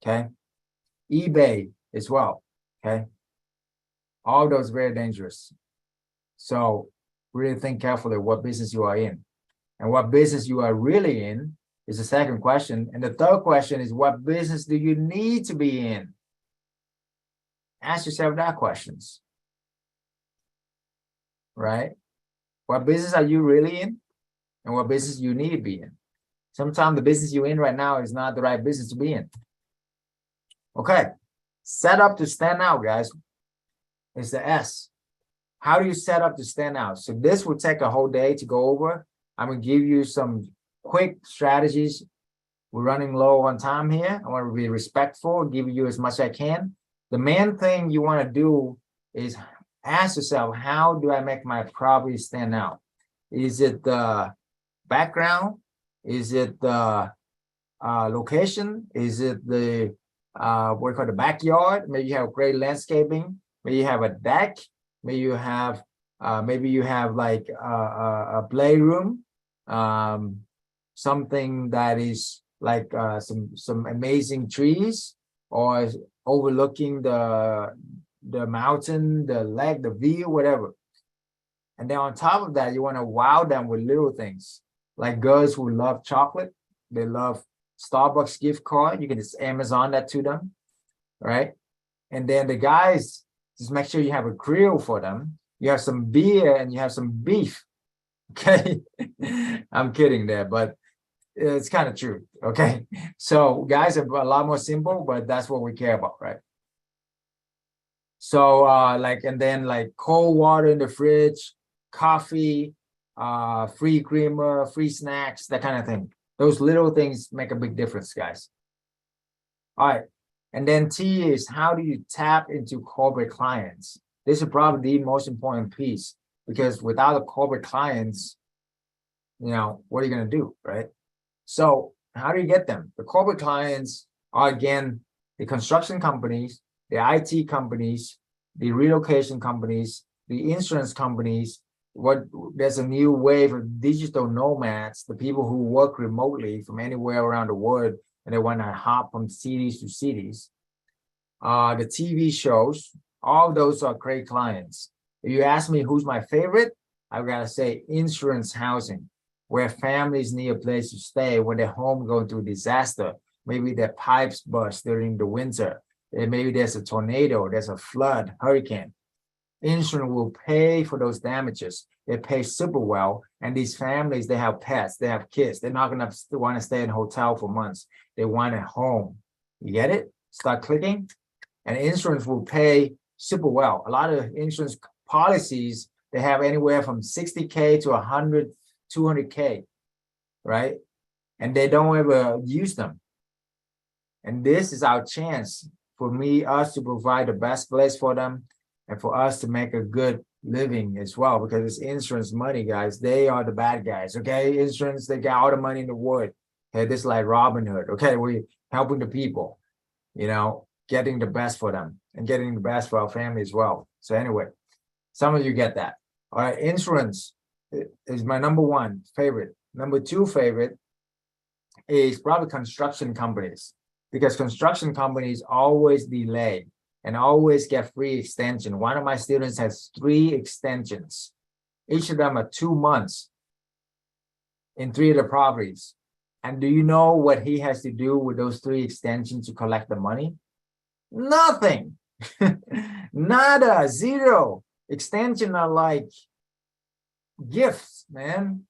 Okay. eBay as well. Okay. All those very dangerous. So really think carefully what business you are in. And what business you are really in is the second question. And the third question is, what business do you need to be in? Ask yourself that questions. Right? What business are you really in? And what business you need to be in. Sometimes the business you're in right now is not the right business to be in. Okay. Set up to stand out, guys. It's the S. How do you set up to stand out? So this will take a whole day to go over. I'm going to give you some quick strategies. We're running low on time here. I want to be respectful, give you as much as I can. The main thing you want to do is ask yourself, how do I make my property stand out? Is it the background? Is it the location? Is it the what we call the backyard? Maybe you have great landscaping. Maybe you have a deck. Maybe you have like a playroom, something that is like some amazing trees, or overlooking the mountain, the lake, the view, whatever. And then on top of that, you want to wow them with little things. Like girls who love chocolate, they love Starbucks gift card. You can just Amazon that to them, right? And then the guys, just make sure you have a grill for them. You have some beer and you have some beef. Okay, I'm kidding there, but it's kind of true. Okay, so guys are a lot more simple, but that's what we care about, right? So like, and then like cold water in the fridge, coffee, free creamer, free snacks, that kind of thing. Those little things make a big difference, guys. All right. And then T is, how do you tap into corporate clients? This is probably the most important piece, because without the corporate clients, you know, what are you going to do, right? So how do you get them? The corporate clients are, again, the construction companies, the IT companies, the relocation companies, the insurance companies. There's a new wave of digital nomads, the people who work remotely from anywhere around the world, and they want to hop from cities to cities. The TV shows, all those are great clients. If you ask me who's my favorite, I've got to say insurance housing, where families need a place to stay when their home goes through disaster. Maybe their pipes burst during the winter. And maybe there's a tornado, there's a flood, hurricane. Insurance will pay for those damages. They pay super well. And these families, they have pets, they have kids. They're not going to want to stay in a hotel for months. They want a home. You get it? Start clicking. And insurance will pay super well. A lot of insurance policies, they have anywhere from 60K to 100, 200K, right? And they don't ever use them. And this is our chance for us to provide the best place for them, and for us to make a good living as well, because it's insurance money, guys. They are the bad guys, okay? Insurance, they got all the money in the world. Okay, this is like Robin Hood, okay? We're helping the people, you know, getting the best for them and getting the best for our family as well. So anyway, some of you get that. All right, insurance is my number one favorite. Number two favorite is probably construction companies, because construction companies always delay and always get free extension. One of my students has 3 extensions. Each of them are 2 months in 3 of the properties. And do you know what he has to do with those 3 extensions to collect the money? Nothing. Nada, zero. Extension are like gifts, man.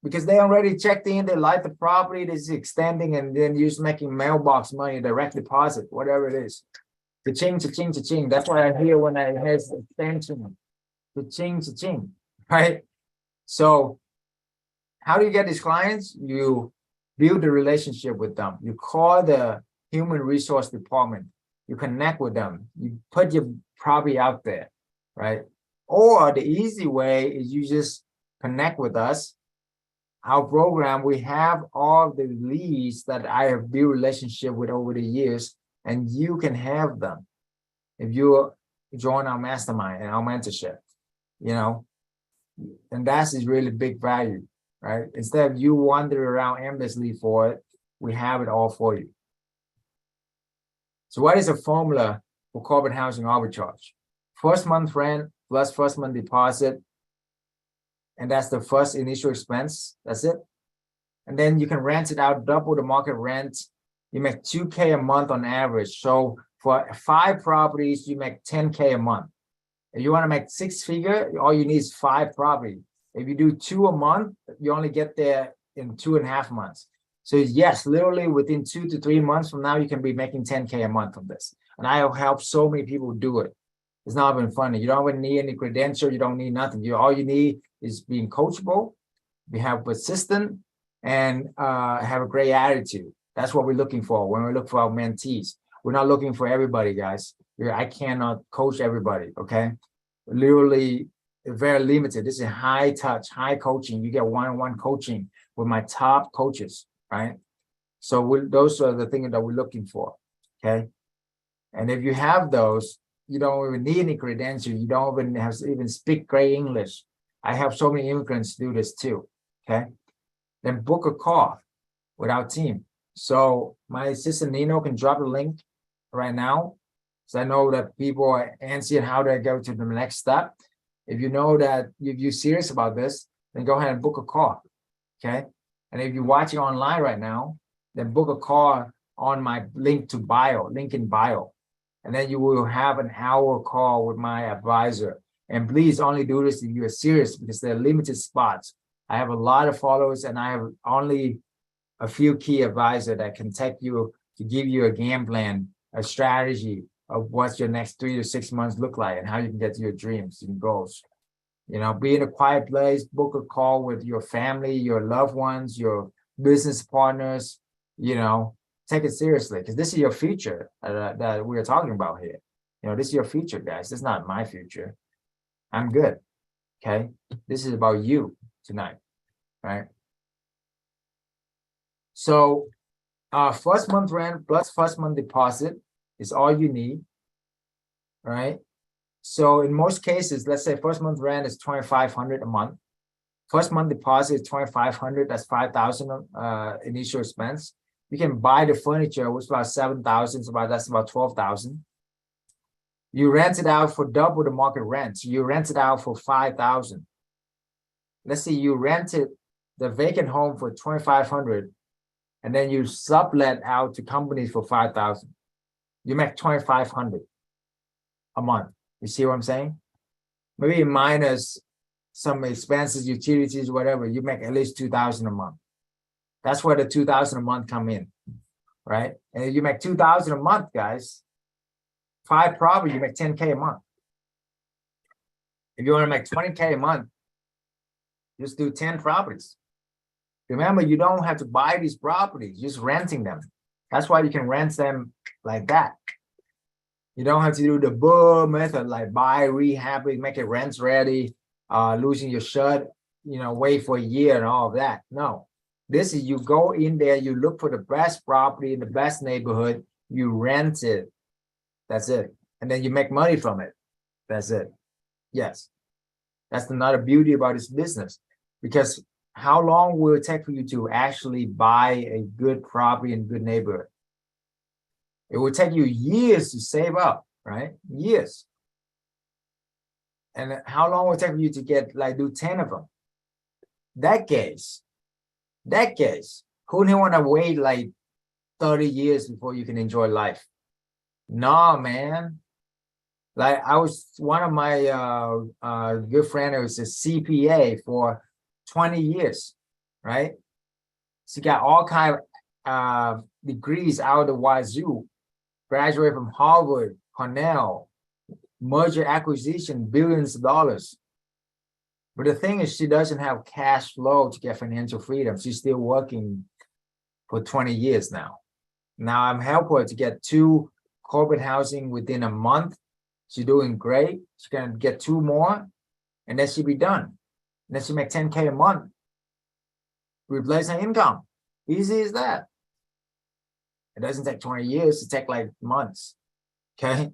Because they already checked in, they like the property, this is extending, and then you're just making mailbox money, direct deposit, whatever it is. Cha-ching, cha-ching, cha-ching. That's what I hear when I hear extension. Cha-ching, cha-ching, right? So how do you get these clients? You build a relationship with them. You call the human resource department. You connect with them. You put your property out there, right? Or the easy way is you just connect with us. Our program, we have all the leads that I have built relationship with over the years, and you can have them if you join our mastermind and our mentorship, you know, and that is really big value, right? Instead of you wandering around endlessly for it, we have it all for you. So what is the formula for corporate housing arbitrage? First month rent plus first month deposit, and that's the first initial expense. That's it. And then you can rent it out, double the market rent. You make 2K a month on average. So for 5 properties, you make 10K a month. If you want to make 6 figure, all you need is 5 properties. If you do 2 a month, you only get there in 2.5 months. So yes, literally within 2 to 3 months from now, you can be making 10K a month from this. And I have helped so many people do it. It's not even funny. You don't even need any credential. You don't need nothing. All you need is being coachable, be have persistent, and have a great attitude. That's what we're looking for when we look for our mentees. We're not looking for everybody, guys. I cannot coach everybody, okay? Literally, very limited. This is high touch, high coaching. You get one-on-one coaching with my top coaches, right? So those are the things that we're looking for, okay? And if you have those, you don't even need any credential. You don't even have to even speak great English. I have so many immigrants do this too, okay? Then book a call with our team. So my assistant Nino can drop a link right now. So I know that people are antsy and how to go to the next step. If you know that if you're serious about this, then go ahead and book a call, okay? And if you're watching online right now, then book a call on my link in bio. And then you will have an hour call with my advisor. And please only do this if you are serious, because there are limited spots. I have a lot of followers, and I have only a few key advisors that can take you to give you a game plan, a strategy of what's your next 3 to 6 months look like, and how you can get to your dreams and goals. You know, be in a quiet place, book a call with your family, your loved ones, your business partners, you know, take it seriously because this is your future that we're talking about here. You know, this is your future, guys. This is not my future. I'm good. Okay. This is about you tonight. Right. So first month rent plus first month deposit is all you need. Right. So in most cases, let's say first month rent is $2,500 a month. First month deposit is $2,500. That's $5,000 initial expense. You can buy the furniture, which is about $7,000. So that's about $12,000. You rent it out for double the market rent. So you rent it out for $5,000. Let's say you rented the vacant home for $2,500, and then you sublet out to companies for $5,000. You make $2,500 a month. You see what I'm saying? Maybe minus some expenses, utilities, whatever, you make at least $2,000 a month. That's where the $2,000 a month come in, right? And if you make $2,000 a month, guys, 5 properties, you make $10K a month. If you want to make $20K a month, just do 10 properties. Remember, you don't have to buy these properties, just renting them. That's why you can rent them like that. You don't have to do the BRRRR method, like buy, rehab it, make it rent ready, losing your shirt, you know, wait for a year and all of that. No, this is you go in there, you look for the best property in the best neighborhood, you rent it. That's it. And then you make money from it. That's it. Yes. That's another beauty about this business. Because how long will it take for you to actually buy a good property in a good neighborhood? It will take you years to save up, right? Years. And how long will it take for you to get, like, do 10 of them? Decades. Decades. Who didn't want to wait like 30 years before you can enjoy life? No, man. Like, I was one of my good friend who was a CPA for 20 years, right? She got all kind of degrees out of the wazoo, graduated from Harvard, Cornell, merger acquisition, billions of dollars. But the thing is, she doesn't have cash flow to get financial freedom. She's still working for 20 years now. Now I'm helping her to get 2 corporate housing within a month. She's doing great. She's gonna get 2 more, and then she'll be done. And then she'll make 10K a month. Replace her income. Easy as that. It doesn't take 20 years, it takes like months. Okay.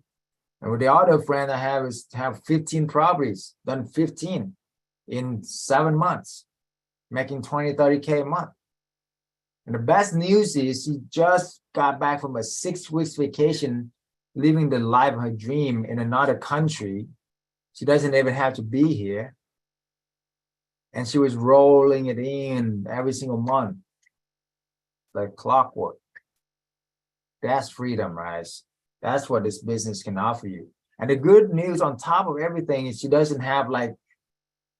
And with the other friend I have is have 15 properties, done 15 in 7 months, making 20, 30K a month. And the best news is she just got back from a 6 weeks vacation, living the life of her dream in another country. She doesn't even have to be here. And she was rolling it in every single month, like clockwork. That's freedom, guys. That's what this business can offer you. And the good news on top of everything is she doesn't have like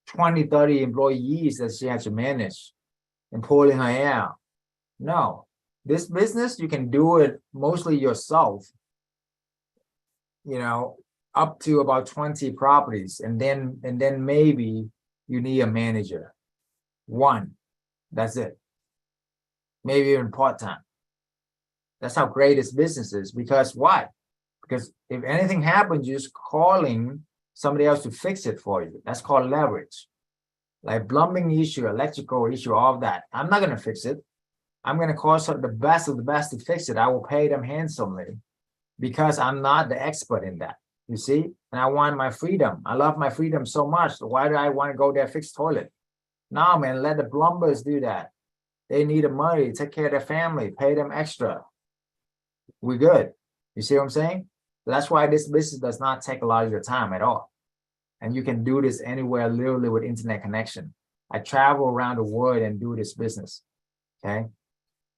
20, 30 employees that she has to manage and pulling her hair out. No, this business, you can do it mostly yourself, you know, up to about 20 properties. And then maybe you need a manager. 1, that's it. Maybe even part-time. That's how great this business is. Because why? Because if anything happens, you're just calling somebody else to fix it for you. That's called leverage. Like plumbing issue, electrical issue, all of that. I'm not going to fix it. I'm going to call the best of the best to fix it. I will pay them handsomely because I'm not the expert in that. You see? And I want my freedom. I love my freedom so much. So why do I want to go there fix toilet? No, man, let the plumbers do that. They need the money, take care of their family, pay them extra. We're good. You see what I'm saying? That's why this business does not take a lot of your time at all. And you can do this anywhere, literally with internet connection. I travel around the world and do this business. Okay.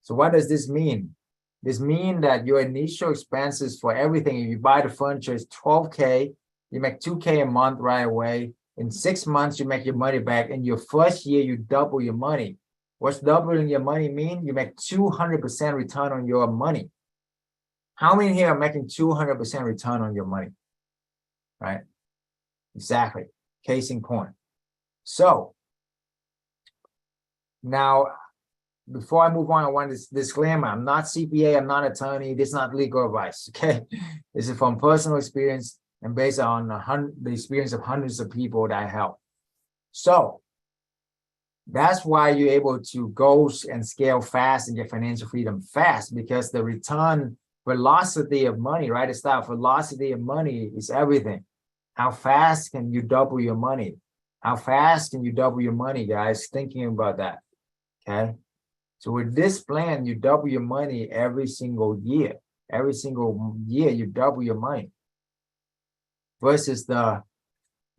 So what does this mean? This means that your initial expenses for everything, if you buy the furniture, is 12K, you make 2K a month right away. In 6 months, you make your money back. In your first year, you double your money. What's doubling your money mean? You make 200% return on your money. How many here are making 200% return on your money? Right? Exactly. Case in point. So now, before I move on, I want this disclaimer. I'm not CPA, I'm not attorney, this is not legal advice, okay? This is from personal experience and based on the experience of hundreds of people that I help. So that's why you're able to go and scale fast and get financial freedom fast, because the return velocity of money, right? It's that velocity of money is everything. How fast can you double your money? How fast can you double your money, guys? Thinking about that, okay? So with this plan, you double your money every single year. Every single year, you double your money. Versus the,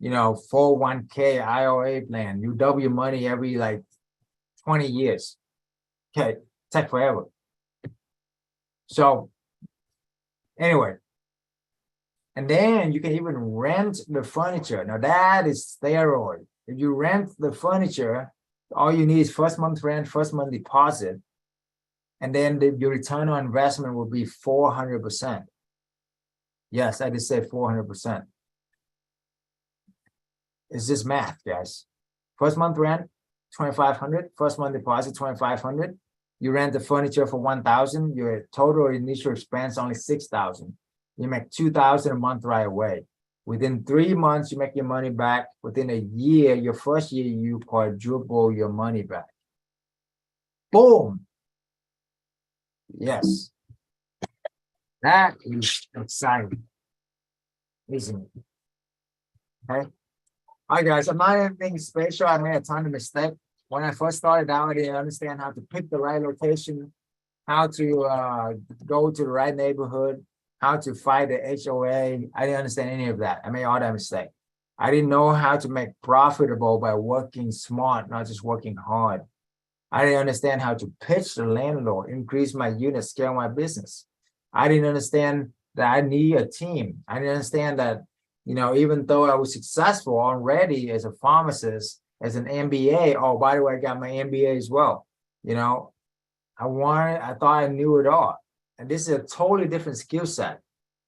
401k IRA plan, you double your money every like 20 years. Okay, take forever. So anyway, and then you can even rent the furniture. Now that is steroid. If you rent the furniture, all you need is first month rent, first month deposit, and then your return on investment will be 400%. Yes, I just said 400%. It's just math, guys. First month rent, 2,500. First month deposit, 2,500. You rent the furniture for 1,000. Your total initial expense only 6,000. You make 2,000 a month right away. Within 3 months, you make your money back. Within a year, your first year, you quadruple your money back. Boom. Yes. That is exciting, isn't it? Okay. All right, guys, I'm not anything special. I made a ton of mistakes. When I first started out, I didn't understand how to pick the right location, how to go to the right neighborhood, how to fight the HOA. I didn't understand any of that. I made all that mistake. I didn't know how to make profitable by working smart, not just working hard. I didn't understand how to pitch the landlord, increase my unit, scale my business. I didn't understand that I need a team. I didn't understand that, even though I was successful already as a pharmacist, as an MBA, oh, by the way, I got my MBA as well. I thought I knew it all. And this is a totally different skill set.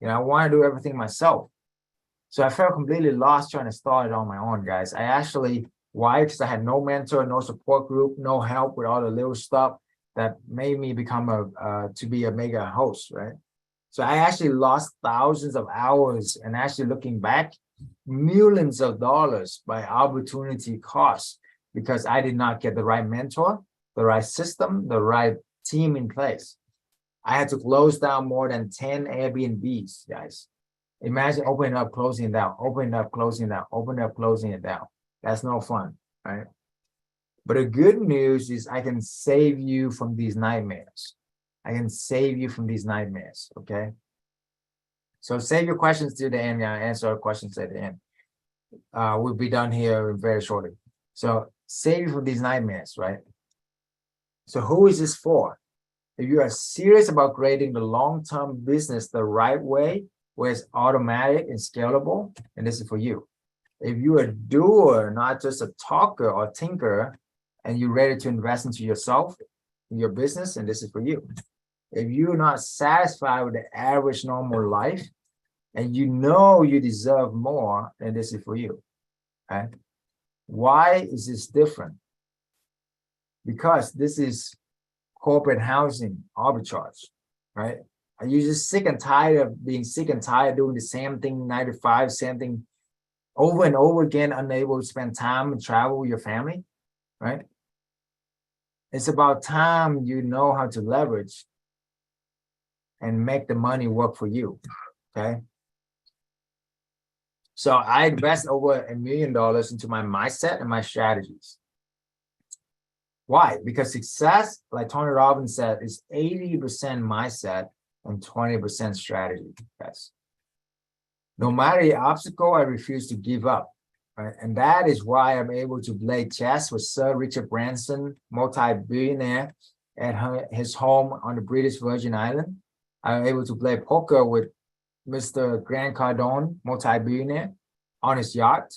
I want to do everything myself. So I felt completely lost trying to start it on my own, guys. Why? Because I had no mentor, no support group, no help with all the little stuff that made me become to be a mega host, right? So I actually lost thousands of hours, and actually looking back, millions of dollars by opportunity cost, because I did not get the right mentor, the right system, the right team in place. I had to close down more than 10 Airbnbs, guys. Imagine opening up, closing it down, opening up, closing it down, opening up, closing it down. That's no fun, right? But the good news is I can save you from these nightmares. I can save you from these nightmares, okay? So save your questions to the end. I'll answer our questions at the end. We'll be done here very shortly. So save you from these nightmares, right? So who is this for? If you are serious about creating the long-term business the right way, where it's automatic and scalable, and this is for you. If you're a doer, not just a talker or tinker, and you're ready to invest into yourself, in your business, and this is for you. If you're not satisfied with the average normal life, and you deserve more, then this is for you. Okay? Why is this different? Because this is corporate housing arbitrage, right? Are you just sick and tired of being sick and tired doing the same thing 9 to 5, same thing over and over again, unable to spend time and travel with your family, right? It's about time you know how to leverage and make the money work for you, okay? So I invest over $1 million into my mindset and my strategies. Why? Because success, like Tony Robbins said, is 80% mindset and 20% strategy, guys. No matter the obstacle, I refuse to give up. Right? And that is why I'm able to play chess with Sir Richard Branson, multi-billionaire, at his home on the British Virgin Islands. I'm able to play poker with Mr. Grant Cardone, multi-billionaire, on his yacht,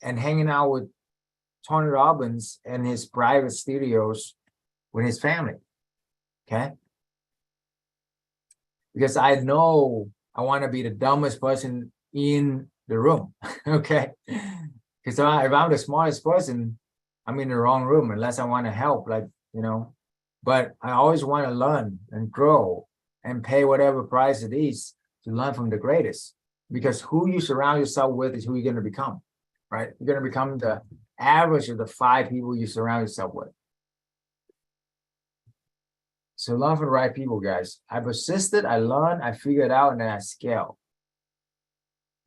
and hanging out with Tony Robbins in his private studios with his family. Okay? Because I know I want to be the dumbest person in the room. Okay? Because if I'm the smartest person, I'm in the wrong room unless I want to help, like, you know, but I always want to learn and grow and pay whatever price it is to learn from the greatest, because who you surround yourself with is who you're going to become, right? You're going to become the average of the 5 people you surround yourself with. So learn from the right people, guys. I persisted, I learned, I figured out, and then I scaled.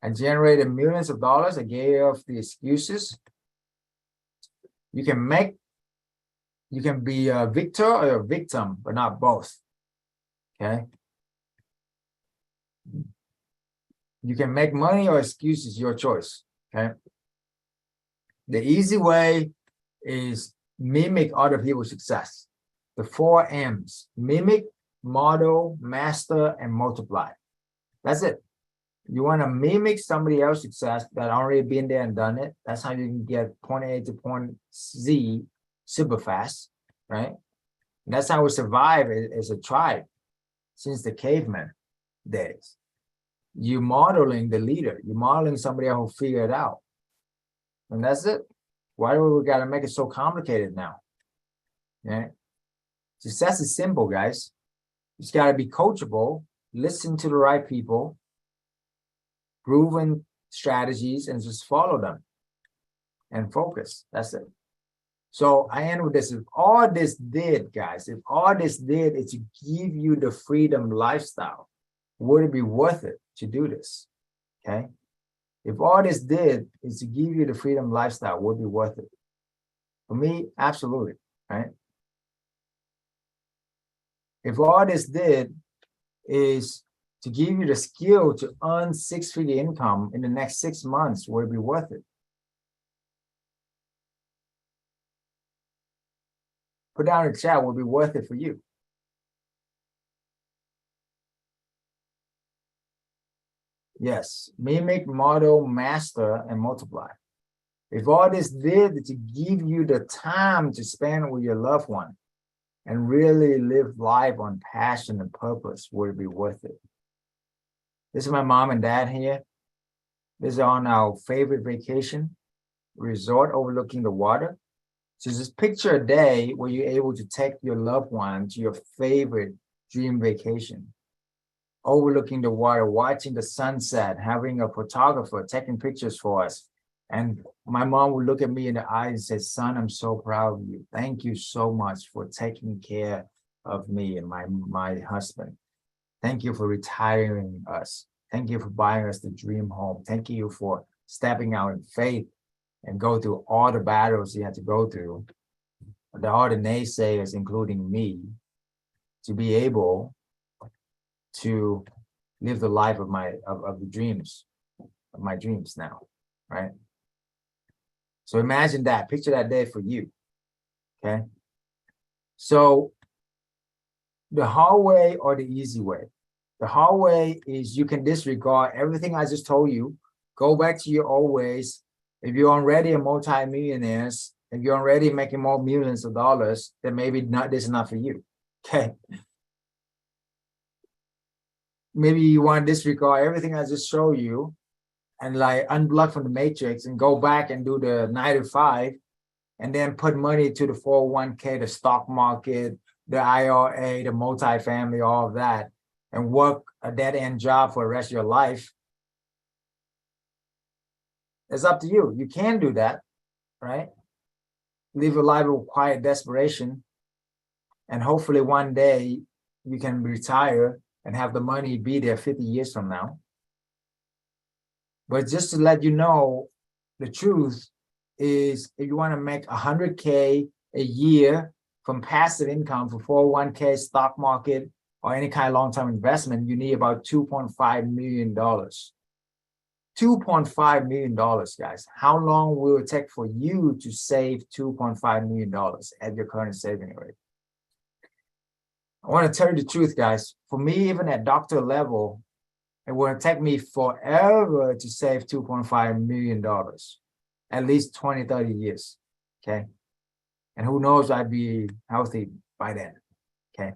I generated millions of dollars. I gave off the excuses. You can be a victor or a victim, but not both. Okay. You can make money or excuses, your choice. Okay. The easy way is mimic other people's success. The 4 M's: mimic, model, master, and multiply. That's it. You want to mimic somebody else's success that already been there and done it. That's how you can get point A to point Z super fast, right? And that's how we survive as a tribe since the caveman days. You're modeling the leader. You're modeling somebody else who figured it out. And that's it. Why do we got to make it so complicated now? Yeah. Success is simple, guys. You just got to be coachable, listen to the right people, proven strategies, and just follow them and focus. That's it. So I end with this. If all this did, guys, if all this did is to give you the freedom lifestyle, would it be worth it to do this? Okay. If all this did is to give you the freedom lifestyle, would it be worth it? For me, absolutely, right? If all this did is to give you the skill to earn 6-figure income in the next 6 months, would it be worth it? Put down in the chat, would it be worth it for you? Yes, mimic, model, master, and multiply. If all this did is to give you the time to spend with your loved one and really live life on passion and purpose, would it be worth it? This is my mom and dad here. This is on our favorite vacation resort overlooking the water. So just picture a day where you're able to take your loved one to your favorite dream vacation, overlooking the water, watching the sunset, having a photographer taking pictures for us. And my mom would look at me in the eyes and say, son, I'm so proud of you. Thank you so much for taking care of me and my husband. Thank you for retiring us. Thank you for buying us the dream home. Thank you for stepping out in faith and go through all the battles you had to go through, all the naysayers, including me, to be able to live the life of my dreams now, right? So imagine that, picture that day for you, okay? So the hard way or the easy way? The hard way is you can disregard everything I just told you, go back to your old ways. If you're already a multi-millionaire, if you're already making more millions of dollars, then maybe this is not for you, okay? Maybe you want to disregard everything I just showed you and like unblock from the matrix and go back and do the 9 to 5 and then put money to the 401k, the stock market, the IRA, the multifamily, all of that, and work a dead-end job for the rest of your life. It's up to you. You can do that, right? Live a life of quiet desperation, and hopefully one day you can retire and have the money be there 50 years from now. But just to let you know, the truth is if you want to make 100K a year from passive income for 401k, stock market, or any kind of long-term investment, you need about $2.5 million. $2.5 million, guys. How long will it take for you to save $2.5 million at your current saving rate? I want to tell you the truth, guys. For me, even at doctor level, it will take me forever to save $2.5 million, at least 20, 30 years, okay? And who knows, I'd be healthy by then, okay?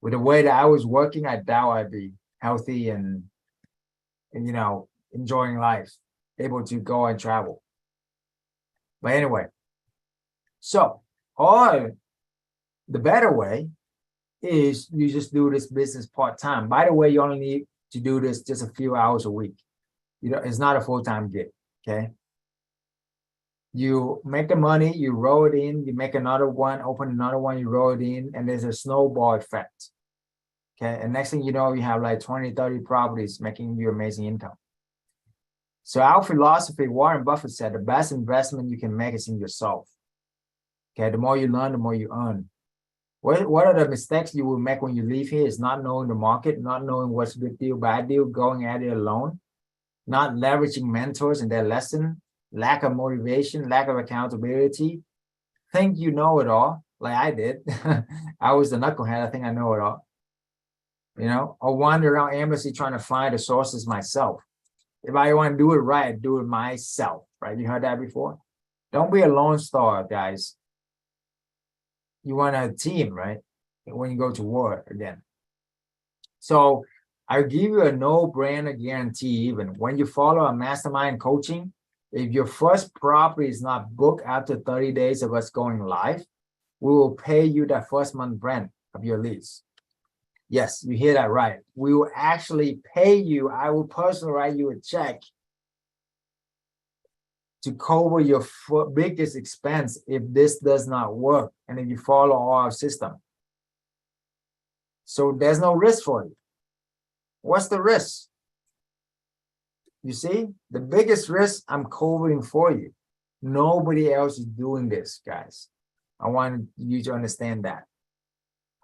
With the way that I was working, I doubt I'd be healthy and you know, enjoying life, able to go and travel. But anyway, so, or the better way is you just do this business part-time. By the way, you only need to do this just a few hours a week. You know, it's not a full-time gig, okay? You make the money, you roll it in, you make another one, open another one, you roll it in, and there's a snowball effect, okay? And next thing you know, you have like 20, 30 properties making you amazing income. So our philosophy, Warren Buffett said, the best investment you can make is in yourself, okay? The more you learn, the more you earn. What are the mistakes you will make when you leave here is not knowing the market, not knowing what's a good deal, bad deal, going at it alone, not leveraging mentors and their lesson, lack of motivation, lack of accountability. Think you know it all, like I did. I was the knucklehead. I think I know it all. You know, or wander around embassy trying to find the sources myself. If I want to do it right, do it myself, right? You heard that before? Don't be a lone star, guys. You want a team, right? When you go to war again. So I'll give you a no-brainer guarantee. Even when you follow a mastermind coaching, if your first property is not booked after 30 days of us going live, we will pay you that first month rent of your lease. Yes, you hear that right. We will actually pay you. I will personally write you a check to cover your biggest expense if this does not work and if you follow our system. So there's no risk for you. What's the risk? You see, the biggest risk I'm covering for you. Nobody else is doing this, guys. I want you to understand that.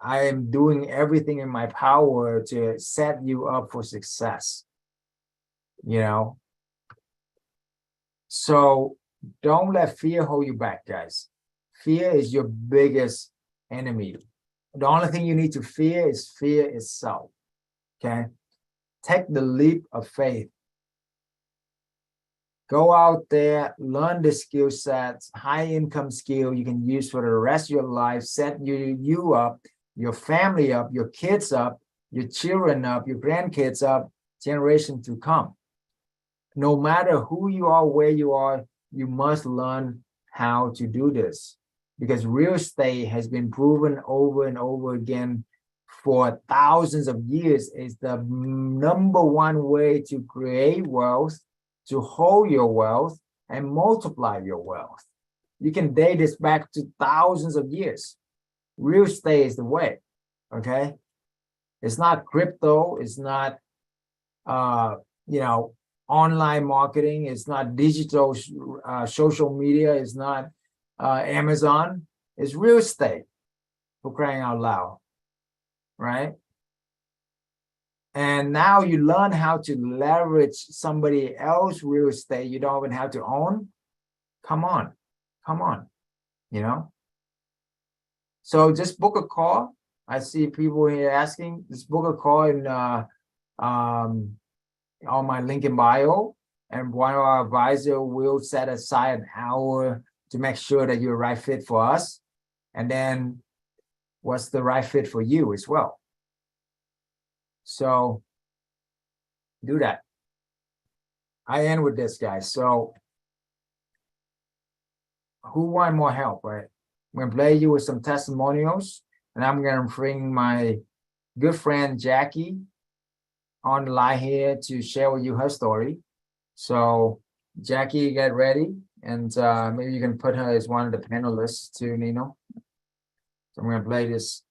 I am doing everything in my power to set you up for success. You know? So don't let fear hold you back, guys. Fear is your biggest enemy. The only thing you need to fear is fear itself, okay? Take the leap of faith. Go out there, learn the skill sets, high income skill you can use for the rest of your life, set you up, your family up, your kids up, your children up, your grandkids up, generation to come. No matter who you are, where you are, you must learn how to do this, because real estate has been proven over and over again for thousands of years is the #1 way to create wealth, to hold your wealth, and multiply your wealth. You can date this back to thousands of years. Real estate is the way, okay? It's not crypto. It's not, online marketing. It's not digital social media. It's not Amazon. It's real estate, for crying out loud, right? And now you learn how to leverage somebody else's real estate you don't even have to own. Come on, you know? So just book a call. I see people here asking, just book a call in on my link in bio, and one of our advisors will set aside an hour to make sure that you're the right fit for us. And then what's the right fit for you as well. So do that. I end with this, guys. So who want more help, right? I'm going to play you with some testimonials, and I'm going to bring my good friend Jackie on the line here to share with you her story. So Jackie, get ready, and maybe you can put her as one of the panelists too, Nino. So I'm going to play this.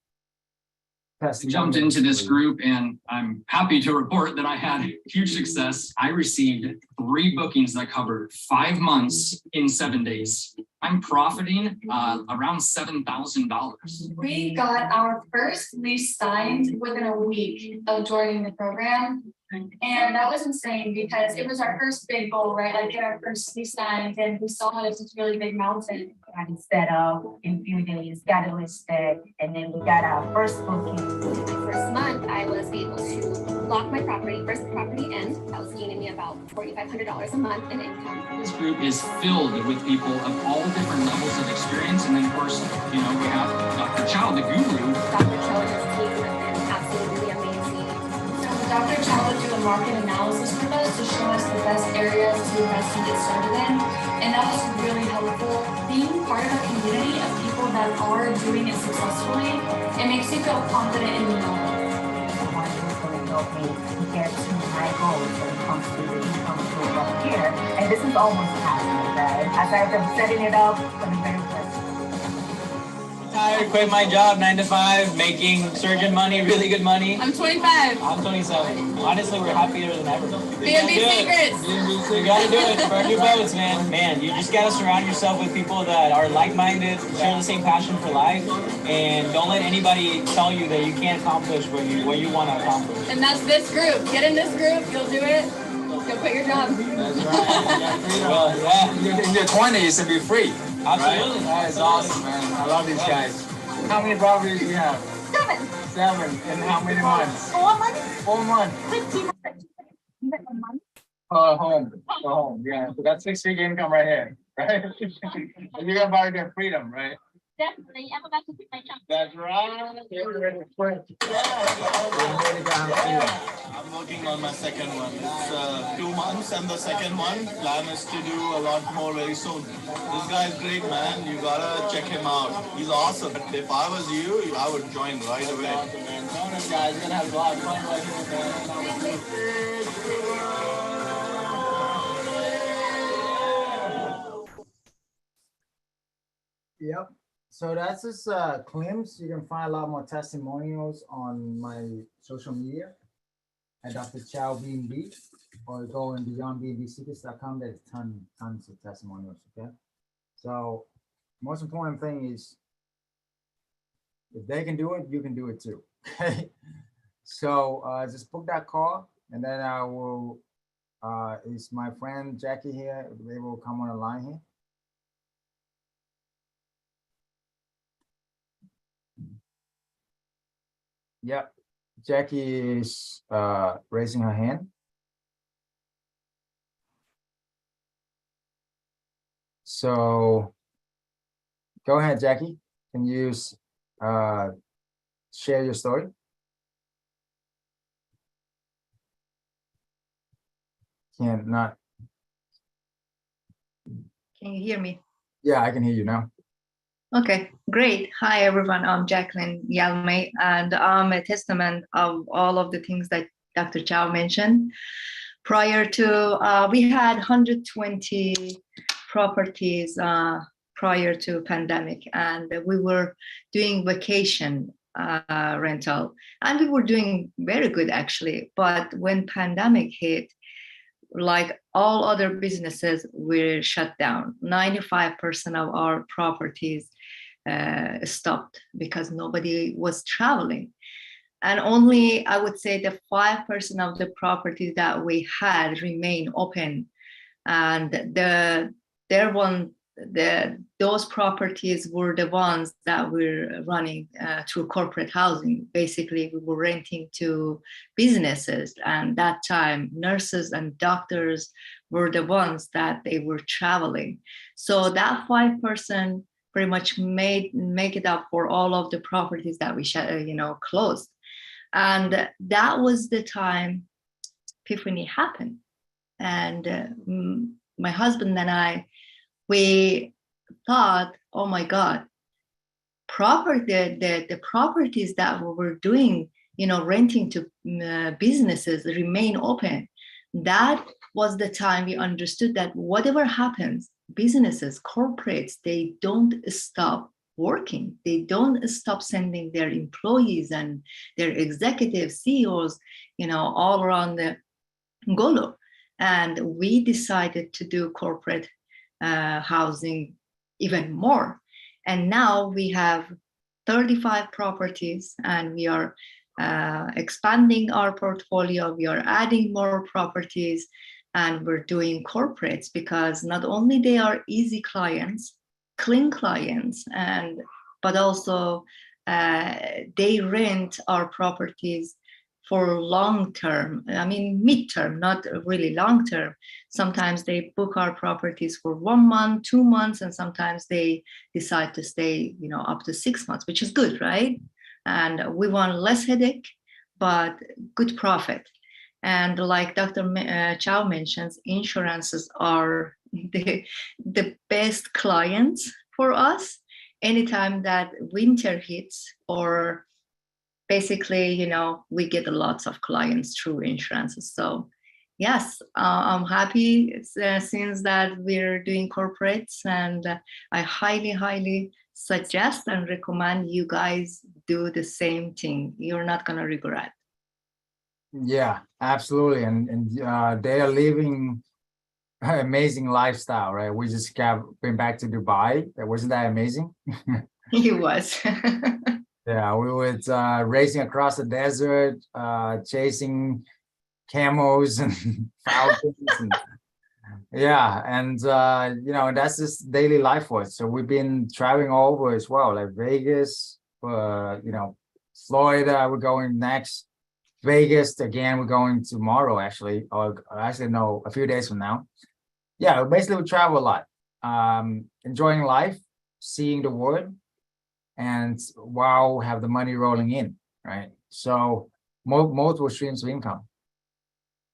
I jumped into this group, and I'm happy to report that I had huge success. I received 3 bookings that covered 5 months in 7 days. I'm profiting around $7,000. We got our first lease signed within a week of joining the program. And that was insane because it was our first big goal, right? Like get our first lease signed, and we saw it as this really big mountain. Got it set up in a few days, got it listed, and then we got our first booking. My first month, I was able to lock my first property in. That was gaining me about $4,500 a month in income. This group is filled with people of all different levels of experience. And then of course, we have Dr. Chow, the guru. Dr. Chow and his team have been absolutely amazing. So Dr. Chow would do a some market analysis with us to show us the best areas to invest and get started in. And that was really helpful. Being part of a community of people that are doing it successfully, it makes you feel confident in the know. Someone who's going to help me get to my goals when it comes to the income flow up here. And this is almost happening, right? Aside from setting it up for the very first. Tired, quit my job, 9 to 5, making surgeon money, really good money. I'm 25. I'm 27. Honestly, we're happier than ever. B&B secrets. You gotta do it. Burn your boats, man. Man, you just gotta surround yourself with people that are like-minded, share the same passion for life, and don't let anybody tell you that you can't accomplish what you want to accomplish. And that's this group. Get in this group, you'll do it. You'll quit your job. That's right. Well, yeah. In your 20s to be free. Absolutely. Right? That is awesome, man. I love these guys. How many properties do you have? 7. 7. In how many months? 4 months. 4 months. 15 months. Home. Home. Yeah. So that's 6-figure income right here. Right? You got about your freedom, right? Definitely. I'm about to pick my chance. That's right. I'm working on my second one. It's 2 months, and the second one plan is to do a lot more very soon. This guy is great, man. You gotta check him out. He's awesome. If I was you, I would join right away. Awesome, man. Join us, guys. You're gonna have a lot of fun right here, man. Yep. So that's just Clem's. You can find a lot more testimonials on my social media at DRCHAUBNB, or go on beyondbnbsecrets.com. There's tons of testimonials. Okay. So most important thing is, if they can do it, you can do it too. Okay. So just book that call, and then I will. Is my friend Jackie here? They will come on the line here. Yep, Jackie is raising her hand. So go ahead, Jackie. Can you share your story? Not. Can you hear me? Yeah, I can hear you now. Okay, great. Hi, everyone. I'm Jacqueline Yalmay, and I'm a testament of all of the things that Dr. Chow mentioned. Prior to, we had 120 properties prior to pandemic, and we were doing vacation rental, and we were doing very good actually. But when pandemic hit, like all other businesses, were shut down. 95% of our properties stopped because nobody was traveling. And only, I would say, the 5% of the properties that we had remain open. And those properties were the ones that were running through corporate housing. Basically, we were renting to businesses, and that time nurses and doctors were the ones that they were traveling. So that 5% pretty much make it up for all of the properties that we closed. And that was the time epiphany happened. And my husband and I, we thought, oh my God, the properties that we were doing, renting to businesses remain open. That was the time we understood that whatever happens, businesses, corporates, they don't stop working. They don't stop sending their employees and their executives, CEOs, all around the globe. And we decided to do corporate housing even more. And now we have 35 properties, and we are expanding our portfolio. We are adding more properties, and we're doing corporates because not only they are easy clients, clean clients, but also they rent our properties for long term. I mean, midterm, not really long term. Sometimes they book our properties for 1 month, 2 months, and sometimes they decide to stay, up to 6 months, which is good, right? And we want less headache, but good profit. And like Dr. Chow mentions, insurances are the best clients for us. Anytime that winter hits, or basically, you know, we get lots of clients through insurances. So yes, I'm happy since that we're doing corporates, and I highly suggest and recommend you guys do the same thing. You're not gonna regret. Yeah, absolutely. And they are living an amazing lifestyle, right? We just been back to Dubai. Wasn't that amazing? It was. Yeah, we was racing across the desert, chasing camels and falcons. And, yeah, and you know, that's just daily life for us. So we've been traveling all over as well, like Vegas, you know, Florida, we're going next. Vegas again, we're going tomorrow, actually, or actually no, a few days from now. Yeah, basically we travel a lot, enjoying life, seeing the world, and wow, have the money rolling in, right? So multiple streams of income.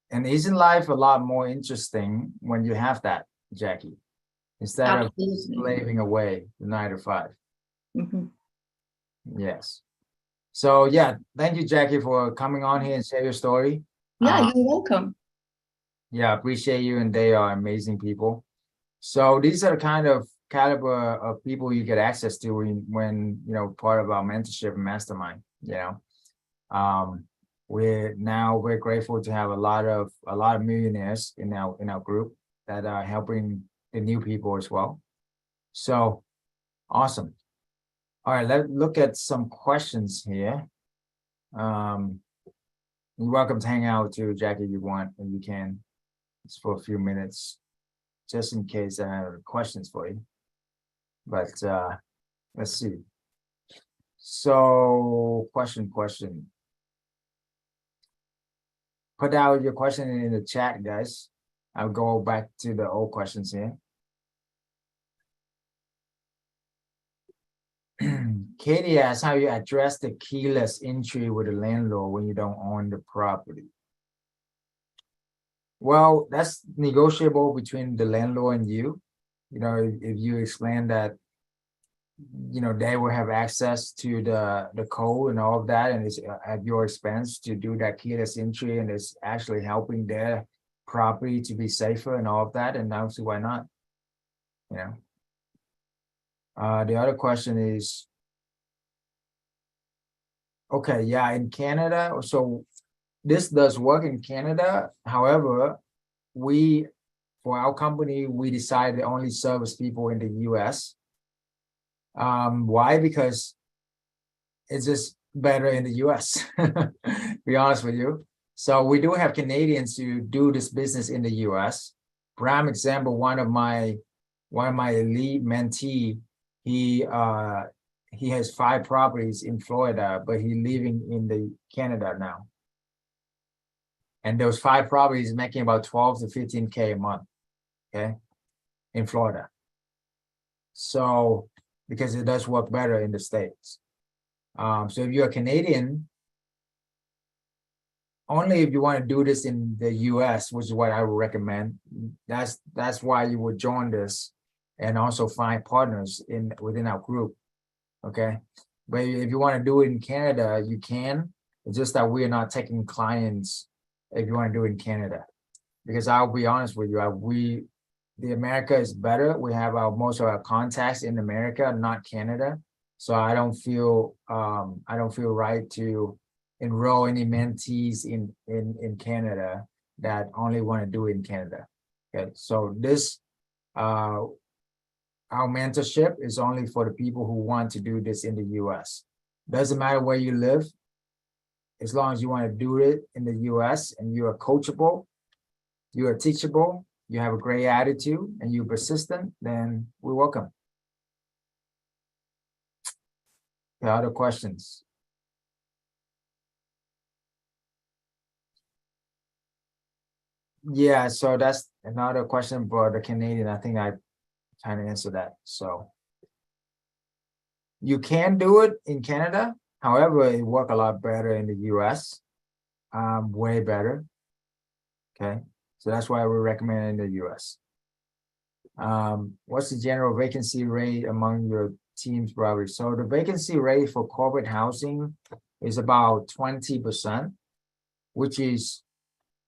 And isn't life a lot more interesting when you have that, Jackie, instead Absolutely. of slaving away the 9 to 5? Mm-hmm. Yes. So yeah, thank you, Jackie, for coming on here and share your story. Yeah, you're welcome. Yeah, appreciate you, and they are amazing people. So these are the kind of caliber of people you get access to when you know, part of our mentorship and mastermind. You know, we're grateful to have a lot of millionaires in our group that are helping the new people as well. So awesome. All right, let's look at some questions here. You're welcome to hang out too, Jackie, if you want, and you can. It's for a few minutes, just in case I have questions for you. But let's see. So question. Put out your question in the chat, guys. I'll go back to the old questions here. Katie asks how you address the keyless entry with a landlord when you don't own the property. Well, that's negotiable between the landlord and you. You know, if you explain that, you know, they will have access to the code and all of that, and it's at your expense to do that keyless entry, and it's actually helping their property to be safer and all of that, and obviously why not? You know. The other question is, okay, yeah, in Canada, so this does work in Canada. However, for our company, we decided to only service people in the US. Why? Because it's just better in the US, be honest with you. So we do have Canadians who do this business in the US. Prime example, one of my elite mentee, he has 5 properties in Florida, but he's living in the Canada now. And those 5 properties making about 12 to 15K a month, okay, in Florida. So, because it does work better in the States. So if you're a Canadian, only if you want to do this in the US, which is what I would recommend. That's why you would join this and also find partners within our group, okay? But if you want to do it in Canada, you can. It's just that we are not taking clients if you want to do it in Canada. Because I'll be honest with you, the America is better. We have most of our contacts in America, not Canada. So I don't feel right to enroll any mentees in Canada that only want to do it in Canada. Okay, so this our mentorship is only for the people who want to do this in the US. Doesn't matter where you live, as long as you want to do it in the US and you are coachable, you are teachable, you have a great attitude, and you're persistent, then we're welcome. Okay, other questions? Yeah, so that's another question for the Canadian. I think I kind of answered that. So you can do it in Canada. However, it works a lot better in the US, way better. Okay, so that's why we recommend in the US. What's the general vacancy rate among your team's property? So the vacancy rate for corporate housing is about 20%, which is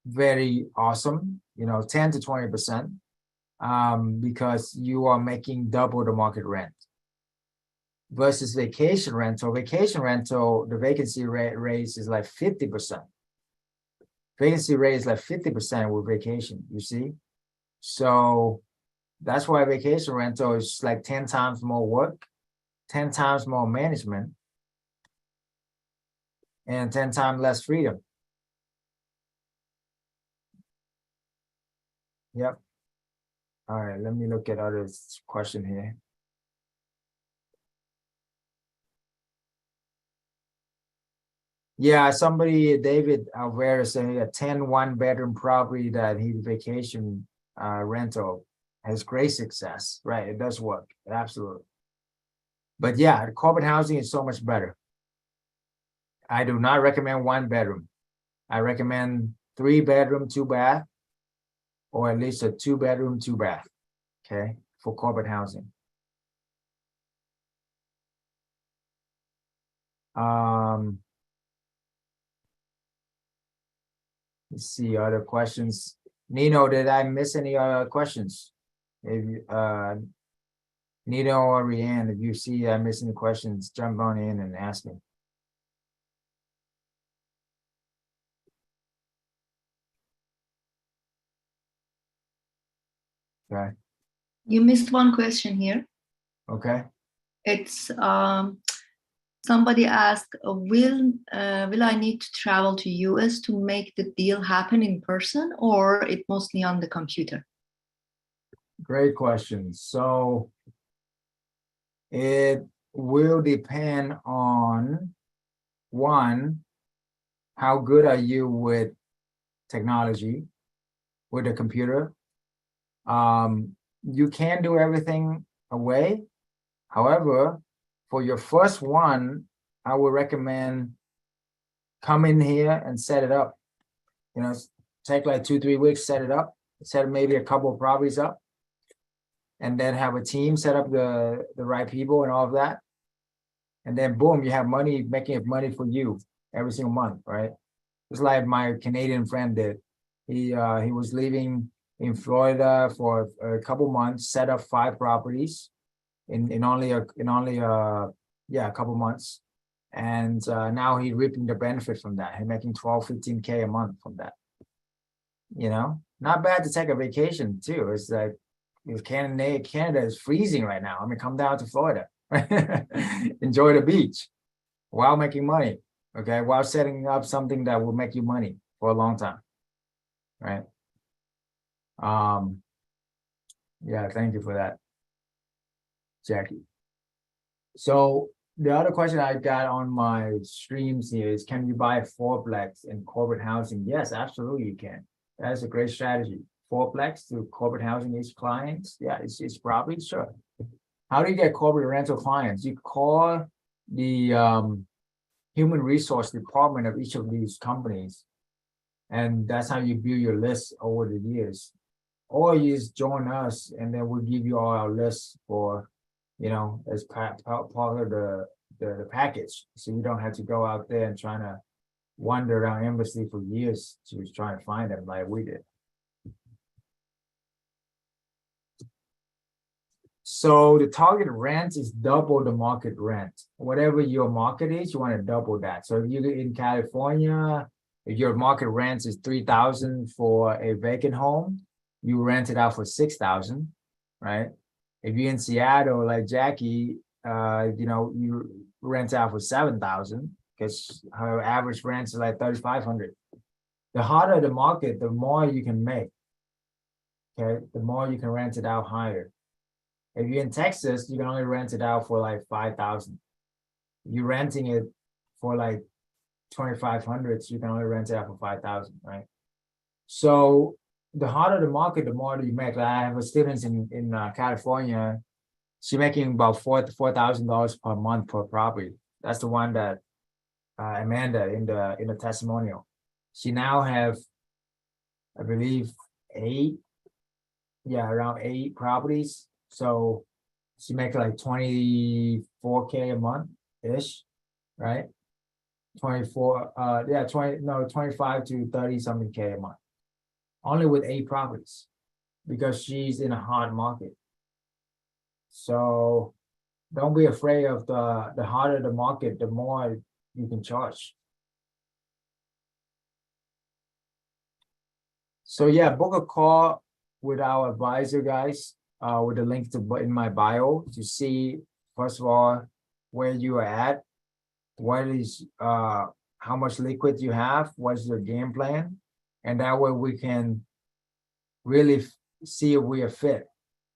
very awesome, 10 to 20%, because you are making double the market rent. Versus vacation rental, the vacancy rate is like 50%. Vacancy rate is like 50% with vacation, you see? So that's why vacation rental is like 10 times more work, 10 times more management, and 10 times less freedom. Yep. All right, let me look at other question here. Yeah, somebody, David Alvera, saying a 10 one-bedroom property that he vacation rental has great success. Right, it does work, absolutely. But yeah, the corporate housing is so much better. I do not recommend one bedroom. I recommend 3-bedroom, 2-bath, or at least a 2-bedroom, 2-bath, okay, for corporate housing. Let's see other questions. Nino, did I miss any other questions? If Nino or Rianne, if you see I miss any questions, jump on in and ask me. Okay. You missed one question here. Okay. It's somebody asked, will I need to travel to US to make the deal happen in person, or it mostly on the computer? Great question. So it will depend on, one, how good are you with technology, with the computer? You can do everything away. However, for your first one, I would recommend come in here and set it up. Take like 2-3 weeks, set it up, set maybe a couple of properties up, and then have a team set up the right people and all of that. And then boom, you have money, making money for you every single month, right? It's like my Canadian friend did. He was living in Florida for a couple months, set up 5 properties in only a couple months, and now he's reaping the benefit from that. He's making 12-15K a month from that. Not bad to take a vacation too. It's like, if Canada is freezing right now, I mean, come down to Florida, enjoy the beach while making money, okay, while setting up something that will make you money for a long time, right? Yeah, thank you for that, Jackie. So the other question I got on my streams here is, can you buy a 4-plex in corporate housing? Yes, absolutely you can. That's a great strategy. 4-plex to corporate housing each clients. Yeah, it's probably sure. How do you get corporate rental clients? You call the human resource department of each of these companies, and that's how you build your list over the years. Or you just join us, and then we'll give you all our lists for, as part of the package. So you don't have to go out there and trying to wander around embassy for years to try to find them like we did. So the target rent is double the market rent. Whatever your market is, you want to double that. So if you're in California, if your market rent is $3,000 for a vacant home, you rent it out for $6,000, right? If you're in Seattle, like Jackie, you rent out for $7,000 because her average rent is like $3,500. The harder the market, the more you can make. Okay, the more you can rent it out higher. If you're in Texas, you can only rent it out for like $5,000. You're renting it for like $2,500, so you can only rent it out for $5,000, right? So the harder the market, the more you make. Like I have a student in California. She's making about $4,000 per month per property. That's the one that Amanda in the testimonial. She now have I believe 8, yeah, around 8 properties. So she makes like 24K a month ish, right? 24, yeah, 25 to 30 something K a month. Only with 8 properties because she's in a hard market. So don't be afraid of the harder the market, the more you can charge. So yeah, book a call with our advisor, guys, with the link to in my bio to see, first of all, where you are at, what is how much liquid you have, what's your game plan, and that way we can really see if we are fit,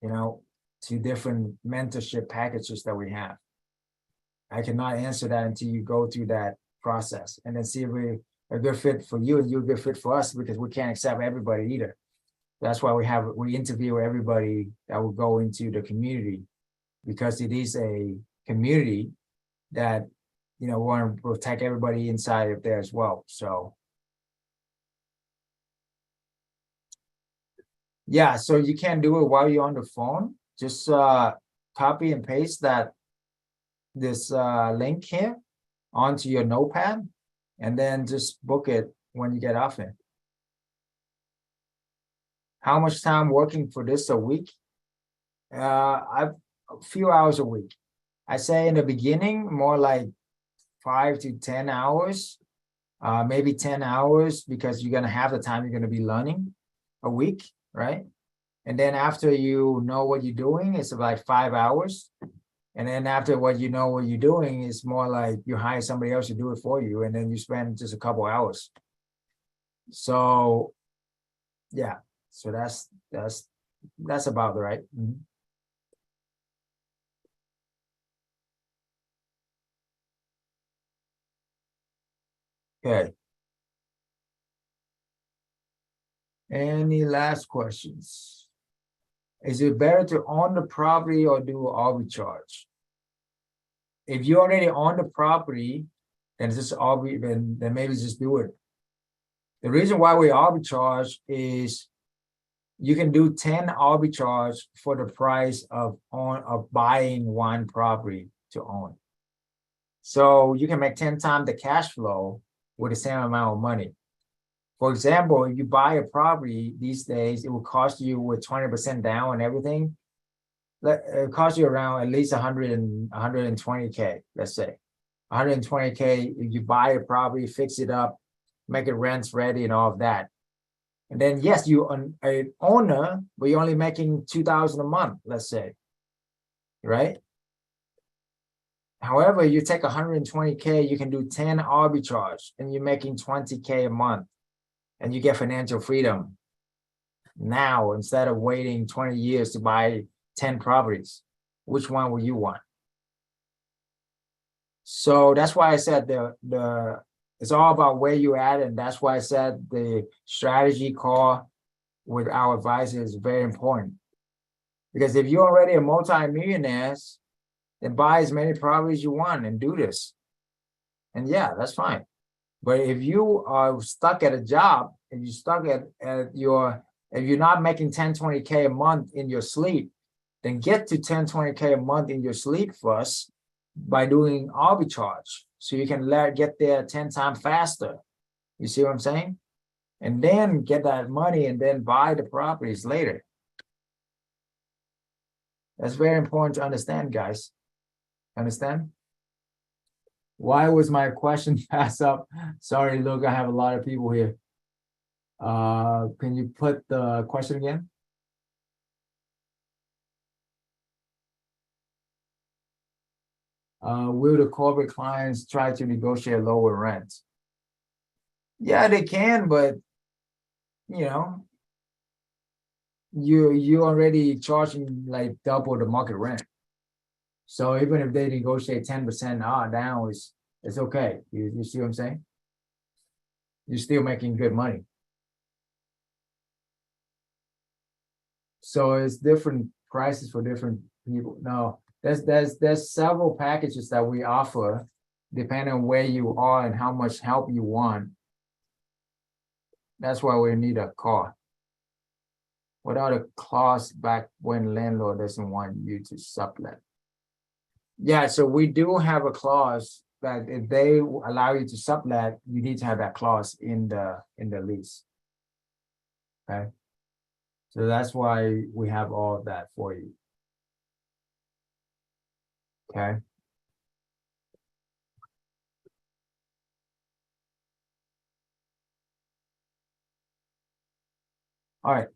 you know, to different mentorship packages that we have. I cannot answer that until you go through that process and then see if we're a good fit for you and you're a good fit for us, because we can't accept everybody either. That's why we interview everybody that will go into the community, because it is a community that, you know, we want to protect everybody inside of there as well. So yeah, so you can do it while you're on the phone. Just copy and paste this link here onto your notepad, and then just book it when you get off it. How much time working for this a week? A few hours a week. I say in the beginning, more like 5 to 10 hours, maybe 10 hours, because you're gonna have the time you're gonna be learning a week, right? And then after you know what you're doing, it's like 5 hours. And then after what you know what you're doing, it's more like you hire somebody else to do it for you, and then you spend just a couple hours. So yeah, so that's about right. Mm-hmm. Okay. Any last questions? Is it better to own the property or do arbitrage? If you already own the property, then it's just then maybe just do it. The reason why we arbitrage is you can do 10 arbitrage for the price of buying one property to own. So you can make 10 times the cash flow with the same amount of money. For example, if you buy a property these days, it will cost you with 20% down and everything. It costs you around at least 120K, let's say. 120K if you buy a property, fix it up, make it rents ready and all of that. And then yes, you are an owner, but you're only making 2,000 a month, let's say, right? However, you take 120K, you can do 10 arbitrage and you're making 20K a month and you get financial freedom now instead of waiting 20 years to buy 10 properties. Which one will you want? So that's why I said it's all about where you're at, and that's why I said the strategy call with our advisor is very important. Because if you're already a multi-millionaire, then buy as many properties you want and do this. And yeah, that's fine. But if you are stuck at a job, if you're stuck if you're not making 10, 20K a month in your sleep, then get to 10, 20K a month in your sleep first by doing arbitrage. So you can get there 10 times faster. You see what I'm saying? And then get that money and then buy the properties later. That's very important to understand, guys. Understand? Why was my question passed up? Sorry, look, I have a lot of people here. Can you put the question again? Will the corporate clients try to negotiate lower rent? Yeah, they can, but you know, you're already charging like double the market rent. So even if they negotiate 10% down, it's okay. You see what I'm saying? You're still making good money. So it's different prices for different people. No, there's several packages that we offer depending on where you are and how much help you want. That's why we need a car. Without a clause back when landlord doesn't want you to sublet. Yeah, so we do have a clause that if they allow you to sublet, you need to have that clause in the lease. Okay. So that's why we have all of that for you. Okay. All right.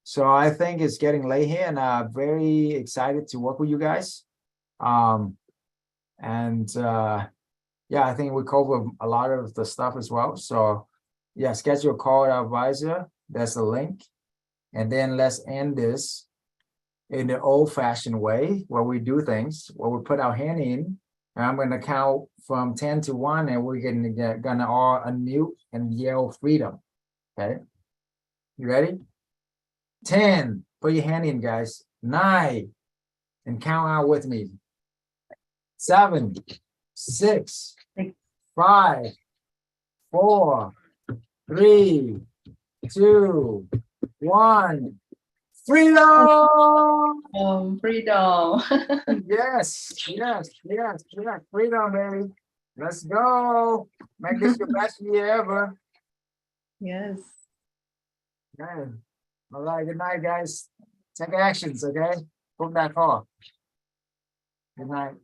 So I think it's getting late here, and I'm very excited to work with you guys. Yeah, I think we cover a lot of the stuff as well. So yeah, schedule a call with our advisor. That's a link. And then let's end this in the old-fashioned way where we do things, where we put our hand in, and I'm going to count from 10 to 1, and we're gonna all unmute and yell freedom. Okay, you ready? 10, put your hand in, guys. 9, and count out with me. 7, 6, 5, 4, 3, 2, 1. Freedom! Freedom. Yes, yes, yes, yes. Freedom, baby. Let's go. Make this your best year ever. Yes. Okay. All right, good night, guys. Take actions, okay? Book that call. Good night.